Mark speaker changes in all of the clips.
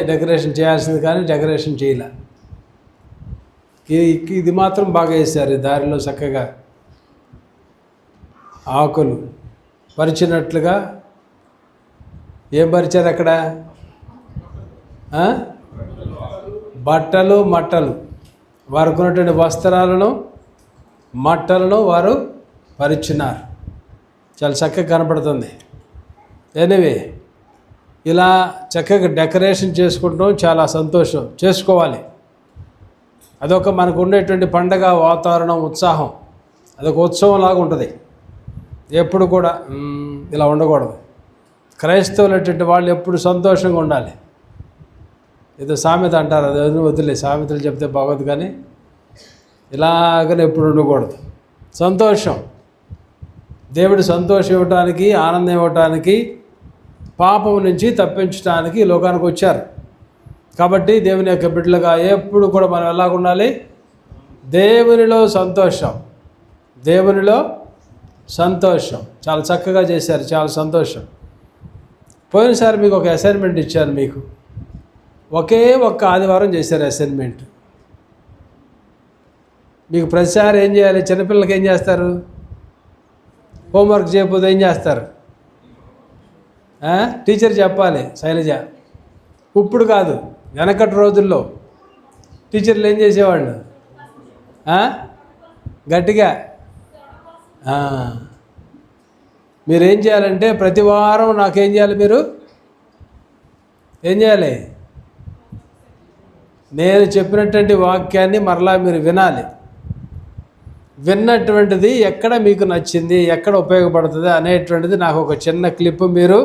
Speaker 1: Decoration చేయాల్సింది కానీ decoration చేయలే. ఇది మాత్రం బాగా వేశారు. దారిలో చక్కగా ఆకులు పరిచినట్లుగా. ఏం పరిచారు అక్కడ? బట్టలు మట్టలు, వారికి ఉన్నటువంటి వస్త్రాలను మట్టలను వారు పరిచినారు. చాలా చక్కగా కనపడుతుంది. ఎనివే, ఇలా చక్కగా డెకరేషన్ చేసుకుంటాం, చాలా సంతోషం. చేసుకోవాలి. అదొక మనకు ఉండేటువంటి పండగ వాతావరణం, ఉత్సాహం. అదొక ఉత్సవం లాగా ఉంటుంది. ఎప్పుడు కూడా ఇలా ఉండకూడదు. క్రైస్తవులటువంటి వాళ్ళు ఎప్పుడు సంతోషంగా ఉండాలి. ఏదో సామెత అంటారు, అది వదిలే, సామెతలు చెప్తే బాగోదు, కానీ ఇలాగనే ఎప్పుడు ఉండకూడదు. సంతోషం, దేవుడు సంతోషం ఇవ్వటానికి, ఆనందం ఇవ్వటానికి, పాపం నుంచి తప్పించడానికి ఈ లోకానికి వచ్చారు. కాబట్టి దేవుని యొక్క బిడ్డలుగా ఎప్పుడు కూడా మనం ఎలాగ ఉండాలి? దేవునిలో సంతోషం, దేవునిలో సంతోషం. చాలా చక్కగా చేశారు, చాలా సంతోషం. పోయినసారి మీకు ఒక అసైన్మెంట్ ఇచ్చాను. మీకు ఒకే ఒక్క ఆదివారం చేశారు అసైన్మెంట్. మీకు ప్రతిసారి ఏం చేయాలి? చిన్నపిల్లలకి ఏం చేస్తారు? హోంవర్క్ చేయకపోతే ఏం చేస్తారు? టీచర్ చెప్పాలి. శైలజ, ఇప్పుడు కాదు, వెనకటి రోజుల్లో టీచర్లు ఏం చేసేవాళ్ళు? గట్టిగా మీరేం చేయాలంటే ప్రతి వారం నాకేం చేయాలి? మీరు ఏం చేయాలి? నేను చెప్పినటువంటి వాక్యాన్ని మరలా మీరు వినాలి. విన్నటువంటిది ఎక్కడ మీకు నచ్చింది, ఎక్కడ ఉపయోగపడుతుంది అనేటువంటిది నాకు ఒక చిన్న క్లిప్ మీరు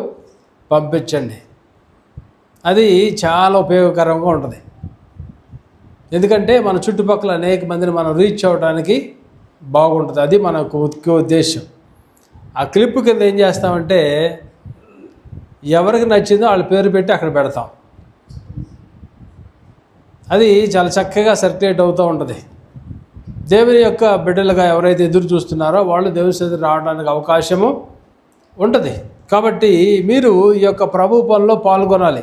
Speaker 1: పంపించండి. అది చాలా ఉపయోగకరంగా ఉంటుంది. ఎందుకంటే మన చుట్టుపక్కల అనేక మందిని మనం రీచ్ అవ్వడానికి బాగుంటుంది. అది మనకు ముఖ్య ఉద్దేశం. ఆ క్లిప్ కింద ఏం చేస్తామంటే ఎవరికి నచ్చిందో వాళ్ళ పేరు పెట్టి అక్కడ పెడతాం. అది చాలా చక్కగా సర్క్యులేట్ అవుతూ ఉంటుంది. దేవుని యొక్క బిడ్డలుగా ఎవరైతే ఎదురు చూస్తున్నారో వాళ్ళు దేవుని సన్నిధికి రావడానికి అవకాశము ఉంటుంది. కాబట్టి మీరు ఈ యొక్క ప్రభు పనిలో పాల్గొనాలి.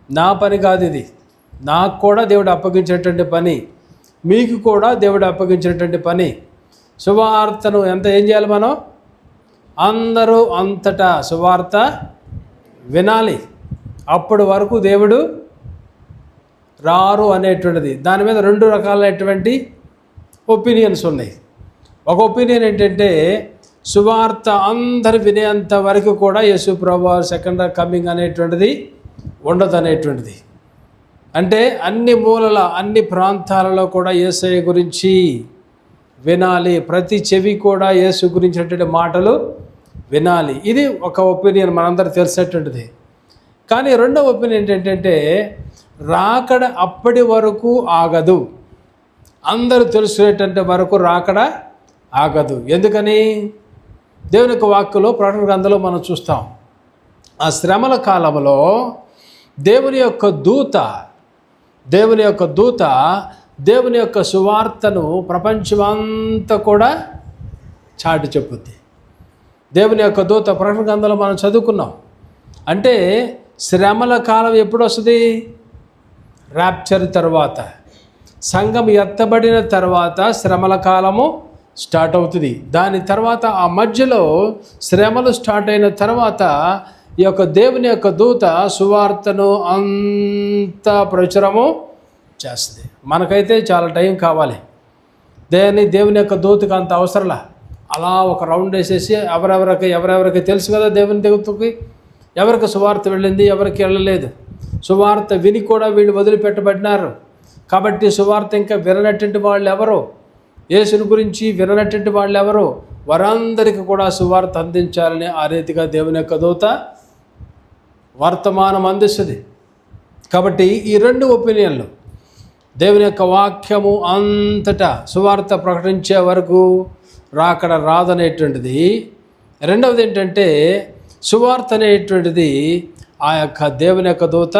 Speaker 1: నా పని కాదు ఇది, నాకు కూడా దేవుడు అప్పగించేటువంటి పని, మీకు కూడా దేవుడు అప్పగించేటువంటి పని. సువార్తను ఏం చేయాలి? మనం అందరూ అంతటా సువార్త వినాలి. అప్పటి వరకు దేవుడు రారు అనేటువంటిది. దాని మీద రెండు రకాలైనటువంటి ఒపీనియన్స్ ఉన్నాయి. ఒక ఒపీనియన్ ఏంటంటే సువార్త అందరు వినేంత వరకు కూడా యేసు ప్రభువు సెకండ్ కమింగ్ అనేటువంటిది ఉండదు అనేటువంటిది. అంటే అన్ని మూలల, అన్ని ప్రాంతాలలో కూడా యేసయ్య గురించి వినాలి. ప్రతి చెవి కూడా యేసు గురించినటువంటి మాటలు వినాలి. ఇది ఒక ఒపీనియన్, మనందరూ తెలిసినటువంటిది. కానీ రెండవ ఒపీనియన్ ఏంటంటే రాకడ అప్పటి వరకు ఆగదు. అందరూ తెలుసుకునేటంటే వరకు రాకడ ఆగదు. ఎందుకని? దేవుని యొక్క వాక్యలో, ప్రకటన గ్రంథంలో మనం చూస్తాం. ఆ శ్రమల కాలంలో దేవుని యొక్క దూత దేవుని యొక్క సువార్తను ప్రపంచమంతా కూడా చాటి చెప్పుద్ది. దేవుని యొక్క దూత ప్రకటన గ్రంథంలో మనం చదువుకున్నాం. అంటే శ్రమల కాలం ఎప్పుడు వస్తుంది? ర్యాప్చర్ తర్వాత, సంఘం ఎత్తబడిన తర్వాత శ్రమల కాలము స్టార్ట్ అవుతుంది. దాని తర్వాత ఆ మధ్యలో శ్రమలు స్టార్ట్ అయిన తర్వాత ఈ యొక్క దేవుని యొక్క దూత సువార్తను అంత ప్రచురము చేస్తుంది. మనకైతే చాలా టైం కావాలి. దేవుని యొక్క దూతకు అంత అవసరంలా. అలా ఒక రౌండ్ వేసేసి ఎవరెవరికి తెలుసు కదా దేవుని దూతకి ఎవరికి సువార్త వెళ్ళింది, ఎవరికి వెళ్ళలేదు. సువార్త విని కూడా వీళ్ళు వదిలిపెట్టబడినారు. కాబట్టి సువార్త ఇంకా విననటువంటి వాళ్ళు ఎవరు, యేసుని గురించి విననటువంటి వాళ్ళు ఎవరు, వారందరికీ కూడా సువార్త అందించాలని ఆ రీతిగా దేవుని యొక్క దూత వర్తమానం అందిస్తుంది. కాబట్టి ఈ రెండు ఒపీనియన్లు, దేవుని యొక్క వాక్యము అంతటా సువార్త ప్రకటించే వరకు రాకడ రాదనేటువంటిది. రెండవది ఏంటంటే సువార్త అనేటువంటిది ఆ యొక్క దేవుని యొక్క దూత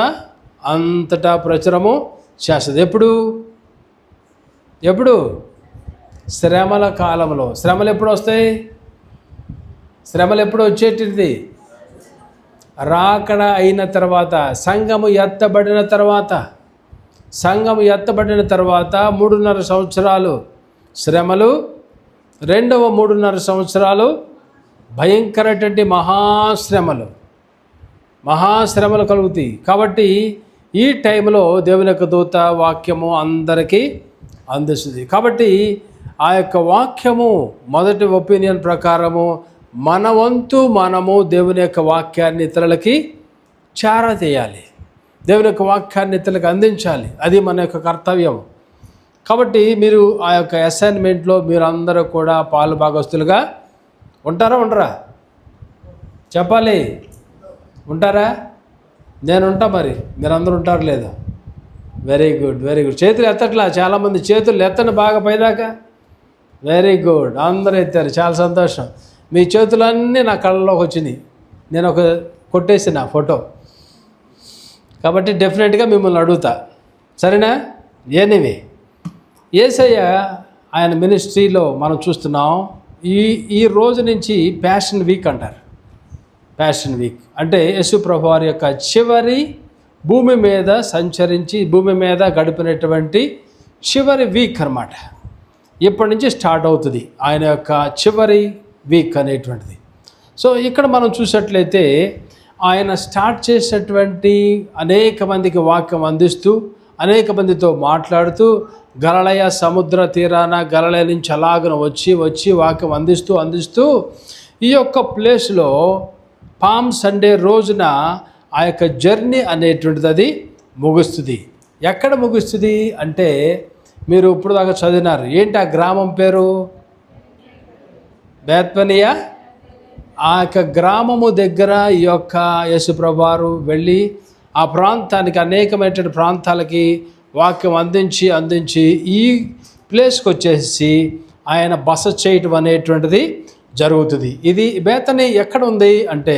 Speaker 1: అంతటా ప్రచురము చేస్తుంది. ఎప్పుడు? శ్రమల కాలంలో. శ్రమలు ఎప్పుడు వస్తాయి? శ్రమలు ఎప్పుడు వచ్చేటిది? రాకడ అయిన తర్వాత, సంఘము ఎత్తబడిన తర్వాత 3.5 సంవత్సరాలు శ్రమలు, రెండవ 3.5 సంవత్సరాలు భయంకరటువంటి మహాశ్రమలు కలుగుతాయి. కాబట్టి ఈ టైంలో దేవుని యొక్క దూత వాక్యము అందరికీ అందిస్తుంది. కాబట్టి ఆ యొక్క వాక్యము మొదటి ఒపీనియన్ ప్రకారము మన వంతు మనము దేవుని యొక్క వాక్యాన్ని ఇతరులకి చేరతీయాలి, దేవుని యొక్క వాక్యాన్ని ఇతరులకు అందించాలి. అది మన యొక్క కర్తవ్యం. కాబట్టి మీరు ఆ యొక్క అసైన్మెంట్లో మీరు అందరూ కూడా పాలు భాగస్తులుగా ఉంటారా ఉండరా చెప్పాలి. ఉంటారా? నేను ఉంటా, మరి మీరందరూ ఉంటారు లేదా? Very good. చేతులు ఎత్తట్లా, చాలామంది చేతులు ఎత్తండి బాగా పైదాకా. వెరీ గుడ్, అందరూ ఎత్తారు, చాలా సంతోషం. మీ చేతులన్నీ నా కళ్ళలోకి వచ్చినాయి, నేను కొట్టేసిన ఫోటో. కాబట్టి డెఫినెట్గా మిమ్మల్ని అడుగుతా, సరేనా? ఎనీవే, యేసయ్య ఆయన మినిస్ట్రీలో మనం చూస్తున్నాం. ఈ రోజు నుంచి ప్యాషన్ వీక్ అంటారు. ప్యాషన్ వీక్ అంటే యేసు ప్రభు వారి యొక్క చివరి భూమి మీద సంచరించి భూమి మీద గడిపినటువంటి చివరి వీక్ అన్నమాట. ఇప్పటి నుంచి స్టార్ట్ అవుతుంది ఆయన యొక్క చివరి వీక్ అనేటువంటిది. సో ఇక్కడ మనం చూసినట్లయితే ఆయన స్టార్ట్ చేసినటువంటి అనేక మందికి వాక్యం అందిస్తూ, అనేక మందితో మాట్లాడుతూ, గలిలయ సముద్ర తీరాన గలిలయ నుంచి అలాగన వచ్చి వాక్యం అందిస్తూ ఈ యొక్క ప్లేస్లో పామ్ సండే రోజున ఆ యొక్క జర్నీ అనేటువంటిది అది ముగుస్తుంది. ఎక్కడ ముగుస్తుంది అంటే మీరు ఇప్పుడు దాకా చదివినారు. ఏంటి ఆ గ్రామం పేరు? బేత్పనియా. ఆ యొక్క గ్రామము దగ్గర ఈ యొక్క యేసుప్రభు వారు వెళ్ళి ఆ ప్రాంతానికి, అనేకమైనటువంటి ప్రాంతాలకి వాక్యం అందించి ఈ ప్లేస్కి వచ్చేసి ఆయన బస చేయటం అనేటువంటిది జరుగుతుంది. ఇది బేతనీ ఎక్కడ ఉంది అంటే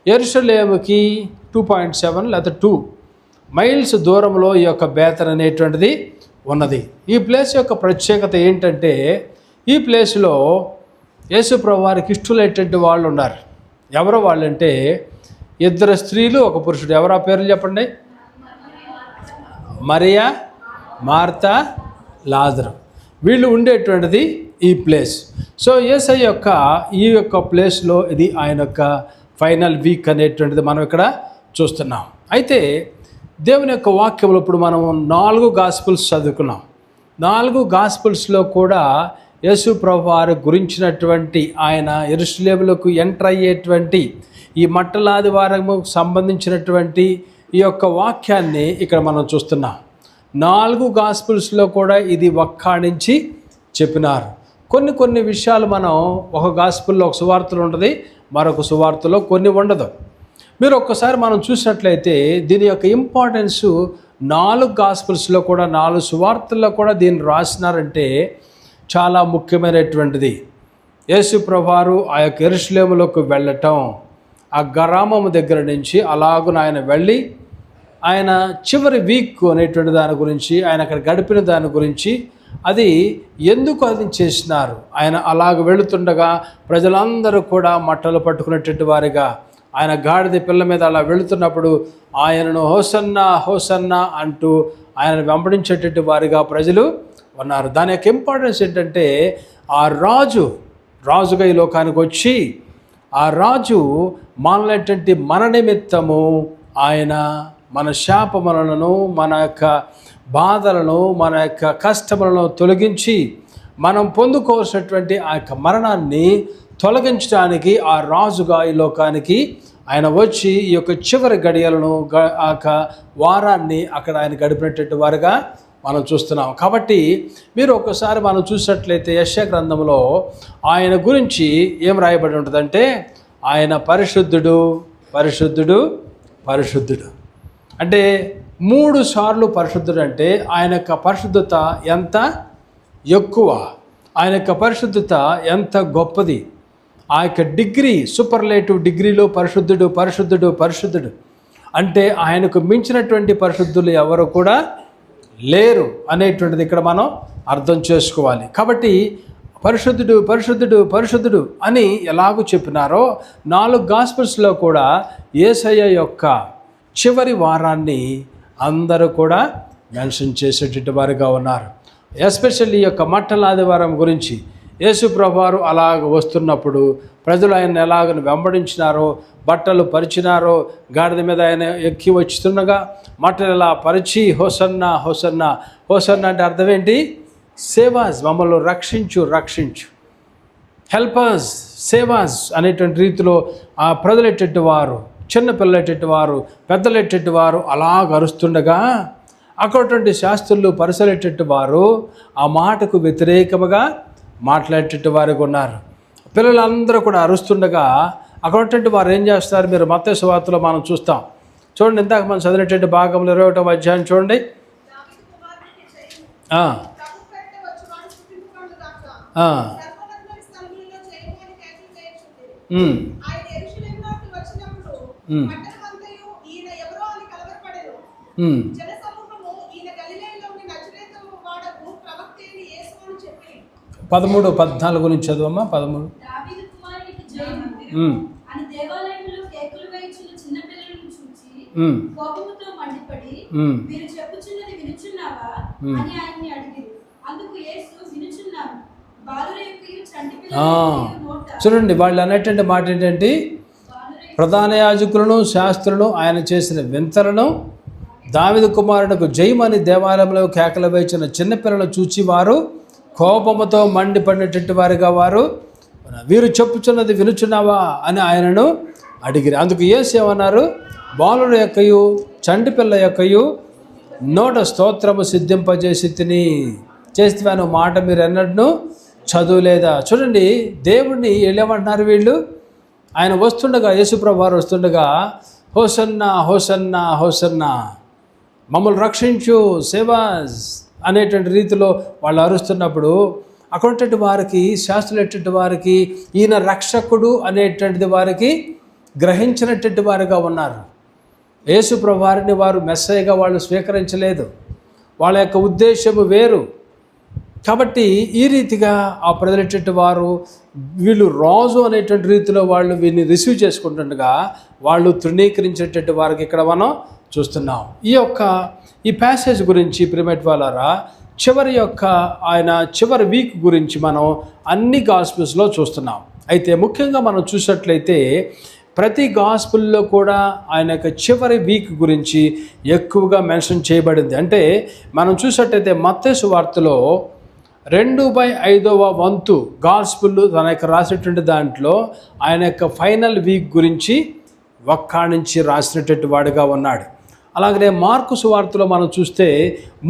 Speaker 1: యెరూషలేముకి 2.7 లేదా 2 మైల్స్ దూరంలో ఈ యొక్క బేతన్ అనేటువంటిది ఉన్నది. ఈ ప్లేస్ యొక్క ప్రత్యేకత ఏంటంటే ఈ ప్లేస్లో యేసుప్రభు వారికి ఇష్టలైనటువంటి వాళ్ళు ఉన్నారు. ఎవరో వాళ్ళంటే 2 స్త్రీలు 1 పురుషుడు. ఎవరు ఆ పేర్లు చెప్పండి? మరియా, మార్తా, లాజరు. వీళ్ళు ఉండేటువంటిది ఈ ప్లేస్. సో యేసయ్య యొక్క ఈ యొక్క ప్లేస్లో ఇది ఆయన యొక్క ఫైనల్ వీక్ అనేటువంటిది మనం ఇక్కడ చూస్తున్నాం. అయితే దేవుని యొక్క వాక్యంలో ఇప్పుడు మనం 4 గాస్పుల్స్ చదువుకున్నాం. 4 గాస్పుల్స్లో కూడా యేసు ప్రభు వారి గురించినటువంటి ఆయన యెరూషలేములకు ఎంటర్ అయ్యేటువంటి ఈ మట్టలాదివారము సంబంధించినటువంటి ఈ యొక్క వాక్యాన్ని ఇక్కడ మనం చూస్తున్నాం. 4 గాస్పుల్స్లో కూడా ఇది వక్కాణించి చెప్పినారు. కొన్ని విషయాలు మనం ఒక గాస్పుల్లో ఒక సువార్తలు ఉంటుంది, మరొక సువార్తలో కొన్ని ఉండదు. మీరు ఒక్కసారి మనం చూసినట్లయితే దీని యొక్క ఇంపార్టెన్స్ 4 గాస్పుల్స్లో కూడా 4 సువార్తల్లో కూడా దీన్ని రాసినారంటే చాలా ముఖ్యమైనటువంటిది. యేసు ప్రభువారు ఆ యొక్క యెరూషలేములోకి వెళ్ళటం, ఆ గ్రామము దగ్గర నుంచి అలాగున ఆయన వెళ్ళి ఆయన చివరి వీక్ అనేటువంటి దాని గురించి, ఆయన అక్కడ గడిపిన దాని గురించి, అది ఎందుకు అది చేసినారు, ఆయన అలాగ వెళుతుండగా ప్రజలందరూ కూడా మట్టలు పట్టుకునేటువంటి వారిగా, ఆయన గాడిద పిల్ల మీద అలా వెళుతున్నప్పుడు ఆయనను హోసన్నా హోసన్నా అంటూ ఆయనను వెంబడించేటువంటి వారిగా ప్రజలు ఉన్నారు. దాని యొక్క ఇంపార్టెన్స్ ఏంటంటే ఆ రాజుగా ఈ లోకానికి వచ్చి ఆ రాజు మనలటువంటి మన నిమిత్తము ఆయన మన శాపములను, మన యొక్క బాధలను, మన యొక్క కష్టములను తొలగించి మనం పొందుకోవాల్సినటువంటి ఆ యొక్క మరణాన్ని తొలగించడానికి ఆ రాజుగా ఈ లోకానికి ఆయన వచ్చి ఈ యొక్క చివరి గడియలను, ఆ యొక్క వారాన్ని అక్కడ ఆయన గడిపినటువంటి వారుగా మనం చూస్తున్నాం. కాబట్టి మీరు ఒకసారి మనం చూసినట్లయితే యెషయా గ్రంథంలో ఆయన గురించి ఏం రాయబడి ఉంటుందంటే ఆయన పరిశుద్ధుడు పరిశుద్ధుడు పరిశుద్ధుడు. అంటే 3 సార్లు పరిశుద్ధుడు. అంటే ఆయన యొక్క పరిశుద్ధత ఎంత ఎక్కువ, ఆయన యొక్క పరిశుద్ధత ఎంత గొప్పది. ఆ యొక్క డిగ్రీ, సూపర్లేటివ్ డిగ్రీలో పరిశుద్ధుడు పరిశుద్ధుడు పరిశుద్ధుడు అంటే ఆయనకు మించినటువంటి పరిశుద్ధులు ఎవరు కూడా లేరు అనేటువంటిది ఇక్కడ మనం అర్థం చేసుకోవాలి. కాబట్టి పరిశుద్ధుడు పరిశుద్ధుడు పరిశుద్ధుడు అని ఎలాగూ చెప్పినారో 4 గాస్పెల్స్లో కూడా యేసయ్య యొక్క చివరి వారాన్ని అందరూ కూడా మెన్షన్ చేసేటట్టు వారుగా ఉన్నారు. ఎస్పెషల్లీ ఈ యొక్క మట్టల ఆదివారం గురించి యేసు ప్రభువారు అలాగ వస్తున్నప్పుడు ప్రజలు ఆయన ఎలాగ వెంబడించినారో, బట్టలు పరిచినారో, గాడిద మీద ఆయన ఎక్కి వచ్చుతుండగా మట్టలు ఎలా పరిచి హోసన్నా హోసన్నా హోసన్నా అంటే అర్థం ఏంటి? సేవాజ్, మమ్మల్ని రక్షించు రక్షించు, హెల్పర్స్, సేవాజ్ అనేటువంటి రీతిలో ఆ ప్రజలెట్టేటి వారు, చిన్నపిల్లలెట్టేటి వారు, పెద్దలెట్టేటి వారు అలాగ అరుస్తుండగా అక్కడటువంటి శాస్త్రులు పరిసలెట్టేటి వారు ఆ మాటకు వ్యతిరేకముగా మాట్లాడేటట్టు వారికి ఉన్నారు. పిల్లలందరూ కూడా అరుస్తుండగా అక్కడటువంటి వారు ఏం చేస్తారు? మీరు మత్తయి సువార్తలో మనం చూస్తాం. చూడండి, ఇందాక మనం చదివినటువంటి భాగంలో 21వ అధ్యాయం చూడండి. పదమూడు 14 నుంచి చదువమ్మా. 13 చూడండి, వాళ్ళు అనేటువంటి మాట ఏంటంటే ప్రధాన యాజకులను శాస్త్రులను ఆయన చేసిన వింతలను, దావీదు కుమారునికి జయమని దేవాలయంలో కేకలు వేసిన చిన్నపిల్లలను చూచి వారు కోపముతో మండిపడినటువంటి వారిగా వారు, వీరు చెప్పుచున్నది వినుచున్నావా అని ఆయనను అడిగిరి. అందుకు యేసు ఏమన్నారు? బాలుల యొక్కయు చంటి పిల్ల యొక్కయు నోట స్తోత్రము సిద్ధింపజేసి తిని చేస్తాను మాట మీరు ఎన్నడూ చదువులేదా? చూడండి, దేవుడిని ఏమంటున్నారు వీళ్ళు? ఆయన వస్తుండగా, యేసుప్రభు వారు వస్తుండగా హోసన్నా హోసన్నా హోసన్నా, మమ్మల్ని రక్షించు, సేవాజ్ అనేటువంటి రీతిలో వాళ్ళు అరుస్తున్నప్పుడు అక్కడటువంటి వారికి, శాస్త్రులటువంటి వారికి ఈయన రక్షకుడు అనేటువంటిది వారికి గ్రహించినటువంటి వారుగా ఉన్నారు. యేసు ప్రభువు వారిని వారు మెస్సయ్యగా వాళ్ళు స్వీకరించలేదు. వాళ్ళ యొక్క ఉద్దేశము వేరు. కాబట్టి ఈ రీతిగా ఆ ప్రజలటువంటి వారు వీళ్ళు రాజు అనేటువంటి రీతిలో వాళ్ళు వీరిని రిసీవ్ చేసుకుంటుండగా వాళ్ళు తృణీకరించేటువంటి వారికి ఇక్కడ మనం చూస్తున్నాం. ఈ ప్యాసేజ్ గురించి ప్రిమేట్ వాళ్ళారా, ఆయన చివరి వీక్ గురించి మనం అన్ని గాస్పెల్స్లో చూస్తున్నాం. అయితే ముఖ్యంగా మనం చూసినట్లయితే ప్రతి గాస్పెల్లో కూడా ఆయన యొక్క చివరి వీక్ గురించి ఎక్కువగా మెన్షన్ చేయబడింది. అంటే మనం చూసినట్లయితే మత్తయి సువార్తలో 2/5వ వంతు గాస్పెల్ తన యొక్క రాసినటువంటి దాంట్లో ఆయన యొక్క ఫైనల్ వీక్ గురించి వక్కాణించి రాసినటువంటి వాడుగా ఉన్నాడు. అలాగనే మార్కు సువార్తలో మనం చూస్తే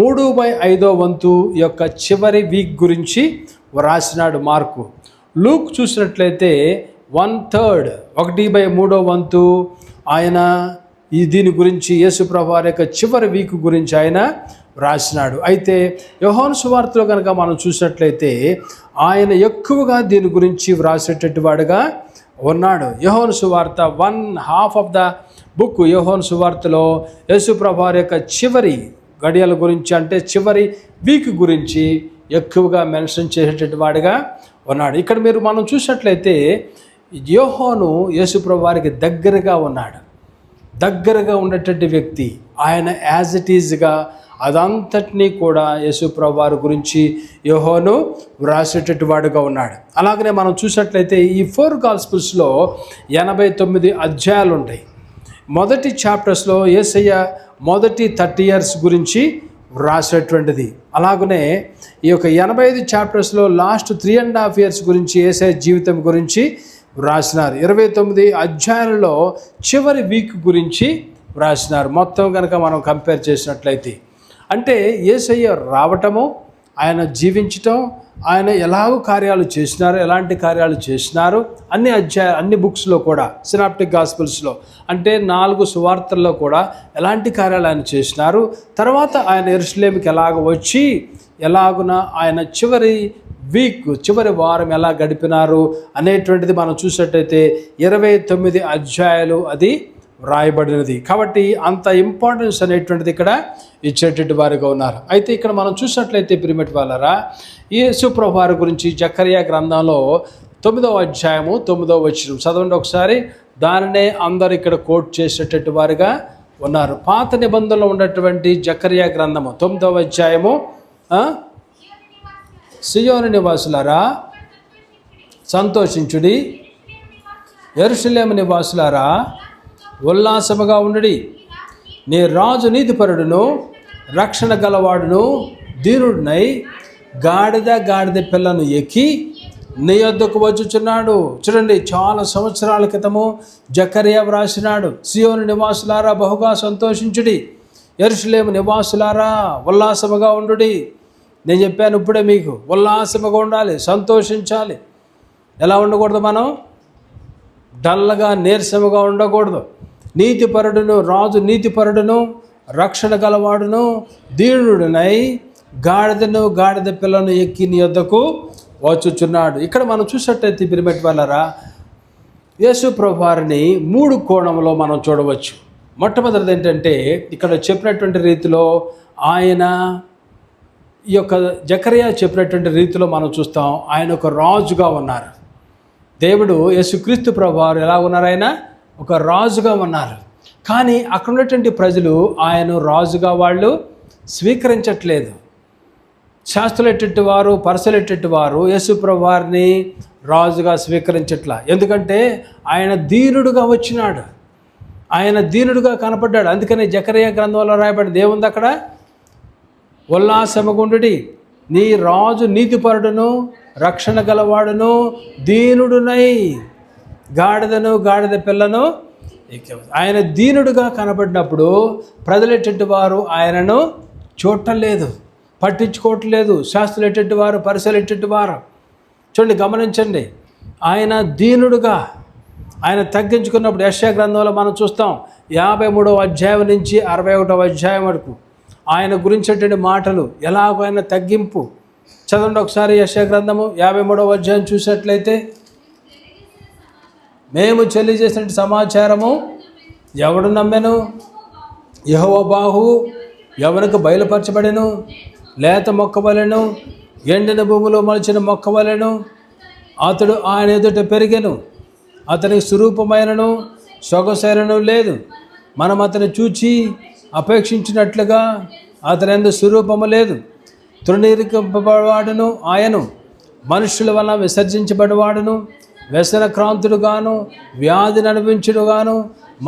Speaker 1: 3/5వ వంతు యొక్క చివరి వీక్ గురించి రాసినాడు మార్కు. లూక్ చూసినట్లయితే 1/3 1/3వ వంతు ఆయన దీని గురించి, యేసుప్రభు వారి యొక్క చివరి వీక్ గురించి ఆయన రాసినాడు. అయితే యోహాను సువార్తలో కనుక మనం చూసినట్లయితే ఆయన ఎక్కువగా దీని గురించి వ్రాసేటట్టు వాడుగా ఉన్నాడు. యోహాను సువార్త 1/2 ఆఫ్ ద బుక్ యోహాను సువార్తలో యేసుప్రభు వారి యొక్క చివరి గడియల గురించి, అంటే చివరి వీక్ గురించి ఎక్కువగా మెన్షన్ చేసేటట్టు వాడుగా ఉన్నాడు. ఇక్కడ మనం చూసినట్లయితే యోహాను యేసుప్రభు వారికి దగ్గరగా ఉన్నాడు. దగ్గరగా ఉన్నటువంటి వ్యక్తి ఆయన. యాజ్ ఇట్ ఈజ్గా అదంతటినీ కూడా యేసుప్రభు వారి గురించి యోహాను వ్రాసేటట్టు వాడుగా ఉన్నాడు. అలాగనే మనం చూసినట్లయితే ఈ 4 గాస్పెల్స్లో 89 అధ్యాయాలు ఉంటాయి. మొదటి చాప్టర్స్లో యేసయ్య మొదటి 30 years గురించి వ్రాసేటువంటిది. అలాగనే ఈ యొక్క 85 చాప్టర్స్లో లాస్ట్ 3.5 years గురించి యేసయ్య జీవితం గురించి వ్రాసినారు. 29 అధ్యాయాలలో చివరి వీక్ గురించి వ్రాసినారు. మొత్తం కనుక మనం కంపేర్ చేసినట్లయితే అంటే యేసయ్య రావటము, ఆయన జీవించటం, ఆయన ఎలాగో కార్యాలు చేసినారు, ఎలాంటి కార్యాలు చేసినారు అన్ని బుక్స్లో కూడా, సినాప్టిక్ గాస్పెల్స్లో అంటే 4 సువార్తల్లో కూడా ఎలాంటి కార్యాలు ఆయన చేసినారు, తర్వాత ఆయన యెరూషలేముకి ఎలాగ వచ్చి ఎలాగున ఆయన చివరి వారం ఎలా గడిపినారు అనేటువంటిది మనం చూసినట్టయితే 29 అధ్యాయాలు అది వ్రాయబడినది. కాబట్టి అంత ఇంపార్టెన్స్ అనేటువంటిది ఇక్కడ ఇచ్చేటటువంటి వారిగా ఉన్నారు. అయితే ఇక్కడ మనం చూసినట్లయితే ప్రియమైన వాళ్ళారా, యేసు ప్రభువు వారి గురించి జకర్యా గ్రంథంలో 9వ అధ్యాయము 9వ వచనం చదవండి ఒకసారి. దానినే అందరు ఇక్కడ కోట్ చేసేటటువంటి వారిగా ఉన్నారు. పాత నిబంధనలో ఉన్నటువంటి జకర్యా గ్రంథము 9వ అధ్యాయము, సియోను నివాసులారా సంతోషించుడి, యెరూషలేము నివాసులారా ఉల్లాసముగా ఉండుడి. నీ రాజు నీతిపరుడును రక్షణ గలవాడును దీనుడునై గాడిద పిల్లను ఎక్కి నీ యొద్దకు వచ్చుచున్నాడు. చూడండి, చాలా సంవత్సరాల క్రితము జకర్యా వ్రాసినాడు, సియోను నివాసులారా బహుగా సంతోషించుడి, యెరూషలేము నివాసులారా ఉల్లాసముగా ఉండుడి. నేను చెప్పాను ఇప్పుడే మీకు, ఉల్లాసముగా ఉండాలి, సంతోషించాలి. ఎలా ఉండకూడదు? మనం డల్గా నీరసముగా ఉండకూడదు. నీతిపరుడును రాజు నీతిపరుడును రక్షణ గలవాడును దీనుడునై గాడిద పిల్లను ఎక్కి నీ యొద్దకు వచ్చుచున్నాడు. ఇక్కడ మనం చూసినట్టయితే ప్రియమైన వాళ్ళారా, యేసు ప్రభువు వారిని 3 కోణంలో మనం చూడవచ్చు. మొట్టమొదటిది ఏంటంటే, ఇక్కడ చెప్పినటువంటి రీతిలో ఆయన ఈ యొక్క జకర్యా చెప్పినటువంటి రీతిలో మనం చూస్తాం, ఆయన ఒక రాజుగా ఉన్నారు. దేవుడు యేసుక్రీస్తు ప్రభువు వారు ఎలా ఉన్నారు? ఆయన ఒక రాజుగా ఉన్నారు. కానీ అక్కడ ఉన్నటువంటి ప్రజలు ఆయన రాజుగా వాళ్ళు స్వీకరించట్లేదు. శాస్త్రులెట్టేటి వారు, పరిసలెట్టేటి వారు యేసు ప్రభువు వారిని రాజుగా స్వీకరించట్లా. ఎందుకంటే ఆయన దీనుడుగా వచ్చినాడు, ఆయన దీనుడుగా కనపడ్డాడు. అందుకని జకర్యా గ్రంథంలో రాయబడింది ఏముంది అక్కడ? ఉల్లాసముగుండుడి, నీ రాజు నీతిపరుడును రక్షణ గలవాడును దీనుడునై గాడిద పిల్లను. ఆయన దీనుడుగా కనబడినప్పుడు ప్రజలెట్టేటి వారు ఆయనను చూడలేదు, పట్టించుకోవట్లేదు. శాస్త్రులెట్టేటి వారు, పరిసలెట్టేటి వారు. చూడండి, గమనించండి, ఆయన దీనుడుగా ఆయన తగ్గించుకున్నప్పుడు యెషయా గ్రంథంలో మనం చూస్తాం 53వ అధ్యాయం నుంచి 61వ అధ్యాయం వరకు ఆయన గురించేటువంటి మాటలు, ఎలాగో ఆయన తగ్గింపు. చదవండి ఒకసారి యెషయా గ్రంథము 53వ అధ్యాయం చూసినట్లయితే, మేము తెలియజేసిన సమాచారము ఎవడు నమ్మెను? యెహోవా బాహువు ఎవరికి బయలుపరచబడెను? లేత మొక్క వలెను, ఎండిన భూమిలో మొలిచిన మొక్క వలెను అతడు ఆయన ఎదుట పెరిగెను. అతనికి స్వరూపమైనను సొగసైనను లేదు. మనం అతని చూచి అపేక్షించినట్లుగా అతని యందు స్వరూపము లేదు. తృణీకరింపబడివాడును ఆయను, మనుషుల వలన విసర్జించబడివాడును, వ్యసన క్రాంతుడుగాను, వ్యాధిని అనుభవించుడుగాను,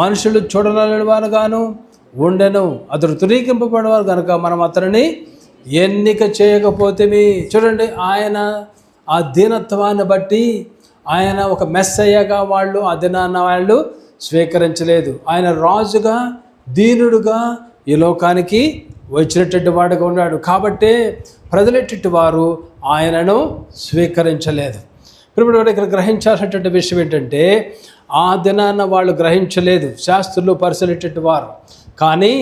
Speaker 1: మనుషులు చూడలేని వారుగాను ఉండెను. అతడు తృణీకరింపబడివారు కనుక మనం అతనిని ఎన్నిక చేయకపోతేమి. చూడండి, ఆయన ఆ దీనత్వాన్ని బట్టి ఆయన ఒక మెస్సయ్యగా వాళ్ళు ఆ దినాన్న వాళ్ళు స్వీకరించలేదు. ఆయన రాజుగా దీనుడుగా ఈ లోకానికి వచ్చినటువంటి వాడుగా ఉన్నాడు. కాబట్టే ప్రజలెట్టి వారు ఆయనను స్వీకరించలేదు. ఇప్పుడు ఇక్కడ గ్రహించాల్సినటువంటి విషయం ఏంటంటే, ఆ దినాన్న వాళ్ళు గ్రహించలేదు శాస్త్రులు పరిశీలించేటి వారు. కానీ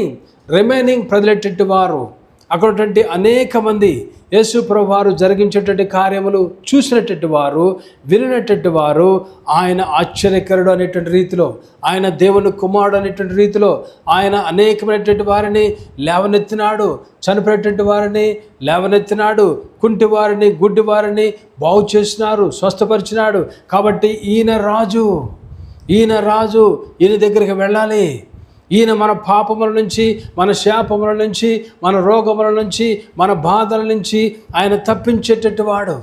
Speaker 1: రిమైనింగ్ ప్రజలెట్టి వారు, అక్కడటువంటి అనేక మంది యేసు ప్రభువు వారు జరిగించేటువంటి కార్యములు చూసినటువంటి వారు, వినినటువంటి వారు, ఆయన ఆశ్చర్యకరుడు అనేటువంటి రీతిలో, ఆయన దేవుని కుమారుడు అనేటువంటి రీతిలో ఆయన అనేకమైనటువంటి వారిని లేవనెత్తినాడు, చనిపోయేటువంటి వారిని లేవనెత్తినాడు, కుంటి వారిని గుడ్డి వారిని బాగు చేసినారు, స్వస్థపరిచినాడు. కాబట్టి ఈయన రాజు, ఈయన దగ్గరికి వెళ్ళాలి. ఈయన మన పాపముల నుంచి, మన శాపముల నుంచి, మన రోగముల నుంచి, మన బాధల నుంచి ఆయన తప్పించేటట్టు వాడు.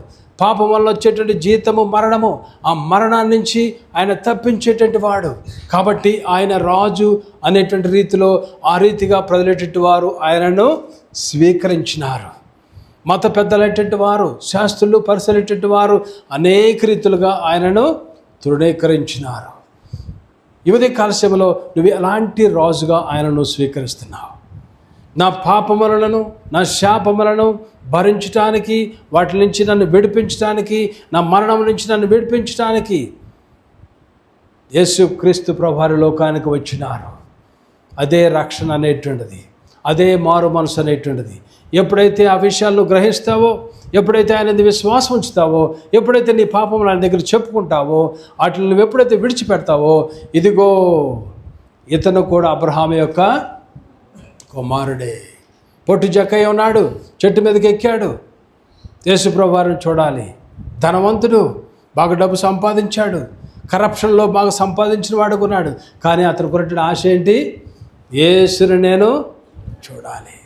Speaker 1: పాపం వల్ల వచ్చేటువంటి జీతము మరణము, ఆ మరణాన్ని నుంచి ఆయన తప్పించేటట్టు వాడు. కాబట్టి ఆయన రాజు అనేటువంటి రీతిలో ఆ రీతిగా ప్రజలేటట్టు వారు ఆయనను స్వీకరించినారు. మత పెద్దలైనటువంటి వారు, శాస్త్రులు పరిశీలించేటువంటి వారు అనేక రీతులుగా ఆయనను తృణీకరించినారు. యువతి కాలశంలో నువ్వు ఎలాంటి రాజుగా ఆయనను స్వీకరిస్తున్నావు? నా పాపములను, నా శాపములను భరించటానికి, వాటి నుంచి నన్ను విడిపించడానికి, నా మరణం నుంచి నన్ను విడిపించడానికి యేసుక్రీస్తు ప్రభువారు లోకానికి వచ్చినారు. అదే రక్షణ అనేటువంటిది, అదే మారు మనసు అనేటువంటిది. ఎప్పుడైతే ఆ విషయాలను గ్రహిస్తావో, ఎప్పుడైతే ఆయన విశ్వాసం ఉంచుతావో, ఎప్పుడైతే నీ పాపములు ఆయన దగ్గర చెప్పుకుంటావో, వాటిని నువ్వు ఎప్పుడైతే విడిచిపెడతావో, ఇదిగో ఇతను కూడా అబ్రహాము యొక్క కుమారుడే. పొట్టి జక్కయ్య ఉన్నాడు, చెట్టు మీదకి ఎక్కాడు, యేసుప్రభు వారిని చూడాలి. ధనవంతుడు, బాగా డబ్బు సంపాదించాడు, కరప్షన్లో బాగా సంపాదించిన వాడుకున్నాడు. కానీ అతను కొరటి ఆశ ఏంటి? యేసుని నేను చూడాలి,